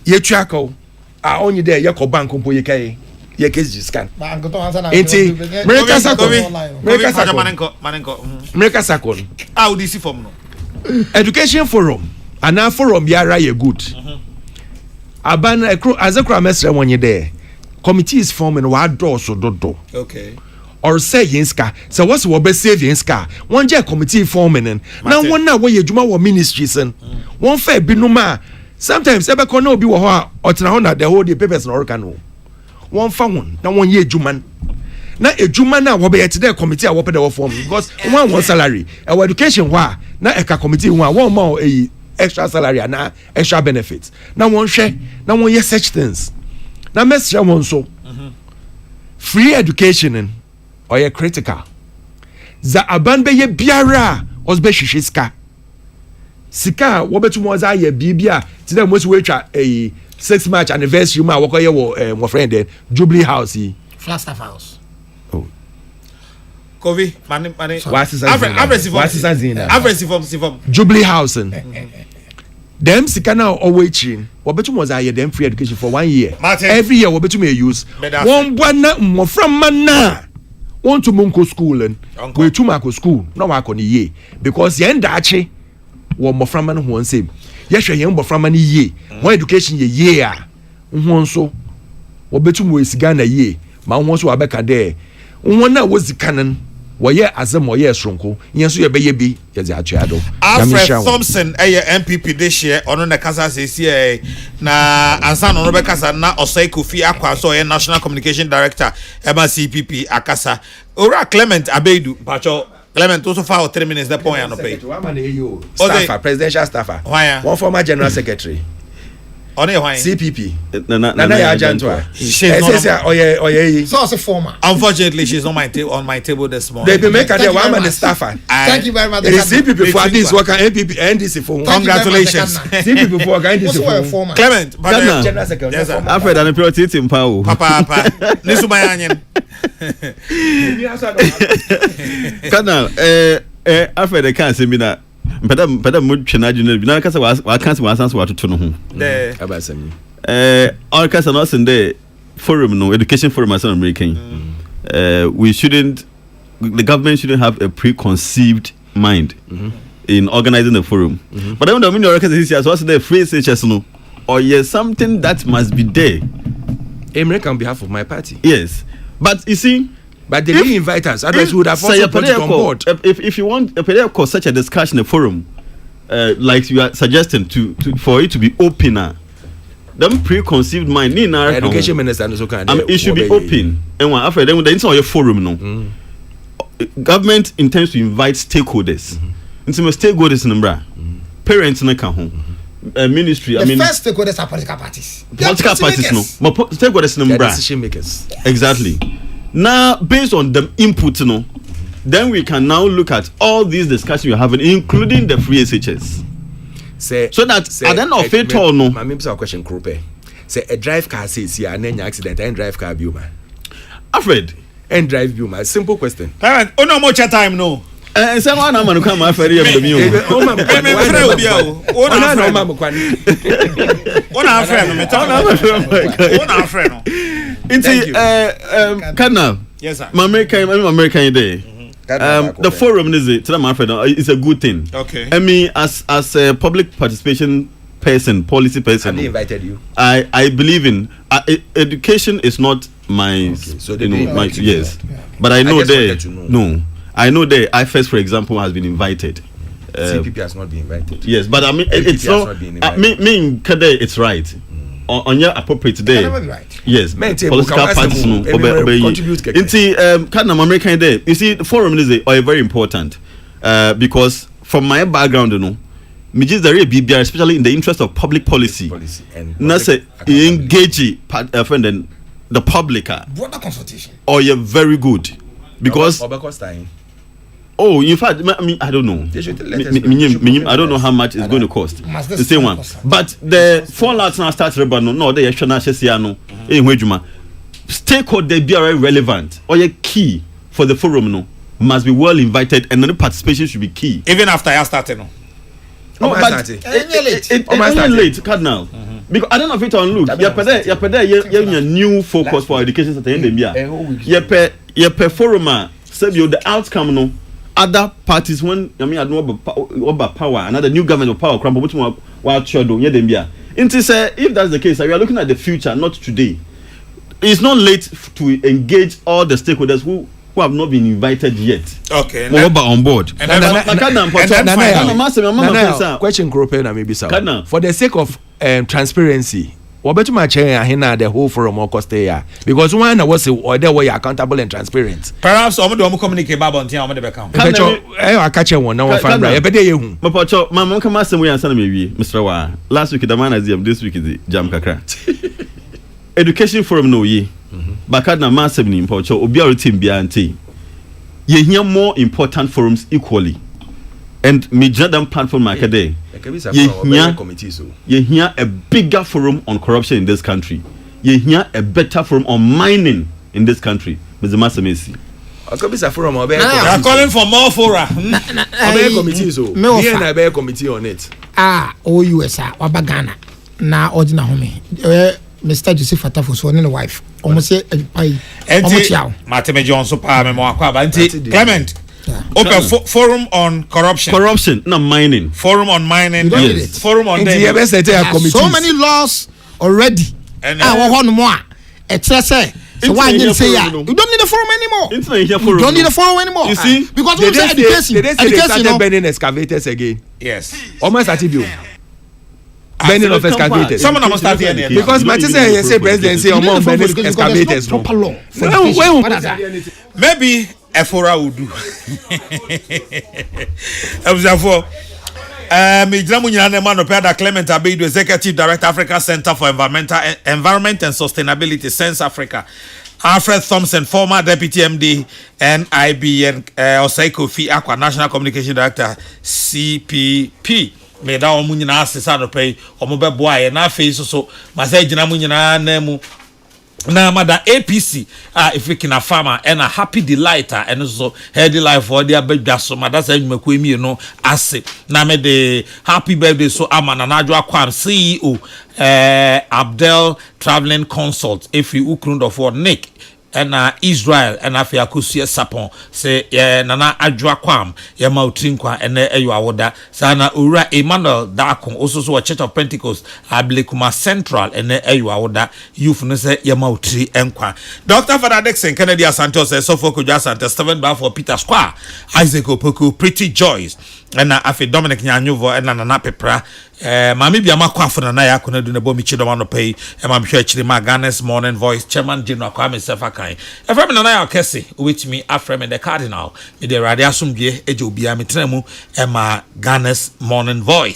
yetuako only there ye ko bank mpo ye kai ye case scan enti America sakon udisi form no education forum ana forum biara ye good aban azekra mesre wonye there committee is forming wa doso dodo okay or say yinska so what's what be save yinska one je committee forming na one na we adwuma wo ministries one fair binuma sometimes ebe ko na obi wo ho otena ho na the whole the papers na orka no one fa won na one ye adwuma na adwuma na wo be yet there committee a wo pe the form because one salary our education wa na eka committee one ma extra salary and extra benefits na one share na one ye such things na mesra one so free education or ye critical za aban be ye biara os be hwehwe sika wo betu mo za ye bibia ti dem mo si we twa 6 March anniversary ma wo ko ye wo friend then Jubilee House Flagstaff House Kovi mani Jubilee House them sika na owechi wo betu mo za ye them free education for 1 year every year wo betu me use one bwana mo from mana want to munko school and we to mako school no mako ni ye because yen dachi wo mo from man ho nsem ye hwe yen bo from man ye mo education ye a ho nso wo betu mo esiga na ye ma ho nso abeka de won na wo zikanen wo ye azem wo ye sronko yen so ye be ye bi ye ze atuado Alfred Thompson MPP this year ono na kasa sesi na ansa no be kasa na Osei Kofi Akwa so ye National Communication Director CPP akasa ora Clement Abeidu pacho Clement also for 3 minutes the point no pay staffer presidential staffer one former general secretary CPP Nana ya Ajantwa so former unfortunately she's on my table this morning they be make her one man staffer thank you very much CPP for this work MPP NDC for congratulations CPP for NDC for Clement general secretary Alfred and priority pao papa nisumayanyen Colonel Alfred can say me that mpeda mo twena juna bi na kasa wa kanse wa sanso watoto no ho abasami all kasa no sende forum no education forum as American we shouldn't the government shouldn't have a preconceived mind in organizing the forum but I don't mean kasa this so the free SHS no or yes something that must be there American on behalf of my party yes but you see but they didn't invite us. Otherwise, we would have also put it on board. If you want a period such a discussion, a forum, like you are suggesting for it to be opener, them preconceived mind. Education minister and so it should be open. And when after then, it's not your forum. No, government intends to invite stakeholders. Into stakeholders in Mbra, parents in the home. Ministry. The first stakeholders are political parties. Political parties, no. Stakeholders in Mbra. Decision makers. Exactly. Now, based on the input, then we can now look at all these discussions you're having, including the free SHS. So that at the end of it all, no. My member question, Krupe. Say a drive car says here and then accident and drive car Buma. Alfred. And drive Buma. Simple question. Parent, no more time, no. Say one man who come after you. Cardinal. Yes, sir. My American day. The forum is it? It's a good thing. Okay. I mean, as a public participation person, policy person, they invited you. I believe in education is not my, So you know, my yes, Yeah. but I know just there. wanted to know. No, I know there. IFES, for example, has been invited. CPP has not been invited. Yes, but I mean, LPP it's has not. not been Me in Kade, it's right. On your appropriate today. never be right. Yes, Men say, political Bukawa parties Semu, everywhere contribute keke. Inti Cardinal American day. You see, the forum is very important because from my background, you know, me just the BBR, especially in the interest of public policy. And Na say engage friend and the public Broader consultation. or you're very good because oh, in fact, I don't know. They should let us know. I don't know how much it's going to cost. Must The this same one. cost? But the fallout now starts rebel. No, they should not say no. Stakeholder be relevant or a key for the forum. No, must be well invited and the participation should be key. Even after I started, no. No, but it's late, Cardinal. Because I don't know if it's on look. You a new focus for education at the end of the year. You forum. Say the outcome no. Other parties when I mean I don't know about power, another new government of power crumble, which one while children, yeah, them be. Say if that's the case, we are looking at the future, not today. It's not late to engage all the stakeholders who have not been invited yet. Okay. On board. Question maybe Cardinal. for the sake of transparency. What better my chair the whole forum or cost there because one was or there were accountable and transparent. Perhaps some of them communicate about the account. I catch one now find right. My mom come ask me answer me, Mr. Wa. Last week the man as this week is the jam kakra. Education forum no ye. But Cardinal massive ni Mpacho obi our team biante. Ye hear more important forums equally. And me jadam platform market day. You hear a bigger forum on corruption in this country. You hear a better forum on mining in this country. Mr. Masamesi. They are calling for more fora. Committee on it. USA Wabagana. Na ordinary home. Mr. Joseph Atafo so ne wife. Almost say Mateme Johnson pa me mo akwa ba nti Clement. Open forum on corruption. Corruption, not mining. Forum on mining. Yes. Forum on so many laws already. And more. So why didn't say you don't need a forum anymore? You don't need a forum anymore. You see, because we say education. They started burning excavators again. yes. Almost at you. Burning of excavators. Someone must start here. Because Matisse say presidency among burning excavators. Proper law. Maybe a fora would do. Therefore, Clement Abidu, Executive Director, Africa Center for Environment and Sustainability, Sense Africa. Alfred Thompson, former Deputy MD, NIB, and Osaiko Fi Aqua, National Communication Director, CPP. Made our munina sano pay or mobile boy and our face so Masajina Munina Nemu. Now, Madam APC, if we can a farmer and a happy delighter and also healthy life for their baby, so that's a McQueen, you know, asset. Now, made the happy birthday, so I'm an Anajua Kwam CEO, Abdel Traveling Consult, if you couldn't afford Nick. And Israel and Afia Kusia Sapon say Nana Adwa Kwam Yama Utinkwa and you are Sana Ura Emmanuel Dakon also so a Church of Pentecost Ablikuma Central and you are youth Nese Yama Utri Enkwa. Dr. Father Dixon Kennedy Santos and Sofoko Jasanta 7 bar for Peter Square Isaac Opoku Pretty Joyce and Afi Dominic Nyanyuvo and Nana Pepra. Mami Biama Kwafuna na ya kuna dune bo michido wano pay and I'm sure Chilima Ghana's Morning Voice Chairman General Kwame Sefakai. If I'm na ya kesi which me Afrem and the Cardinal me de radia sumbie ejo bia mitremu Emma Ghana's Morning Voice.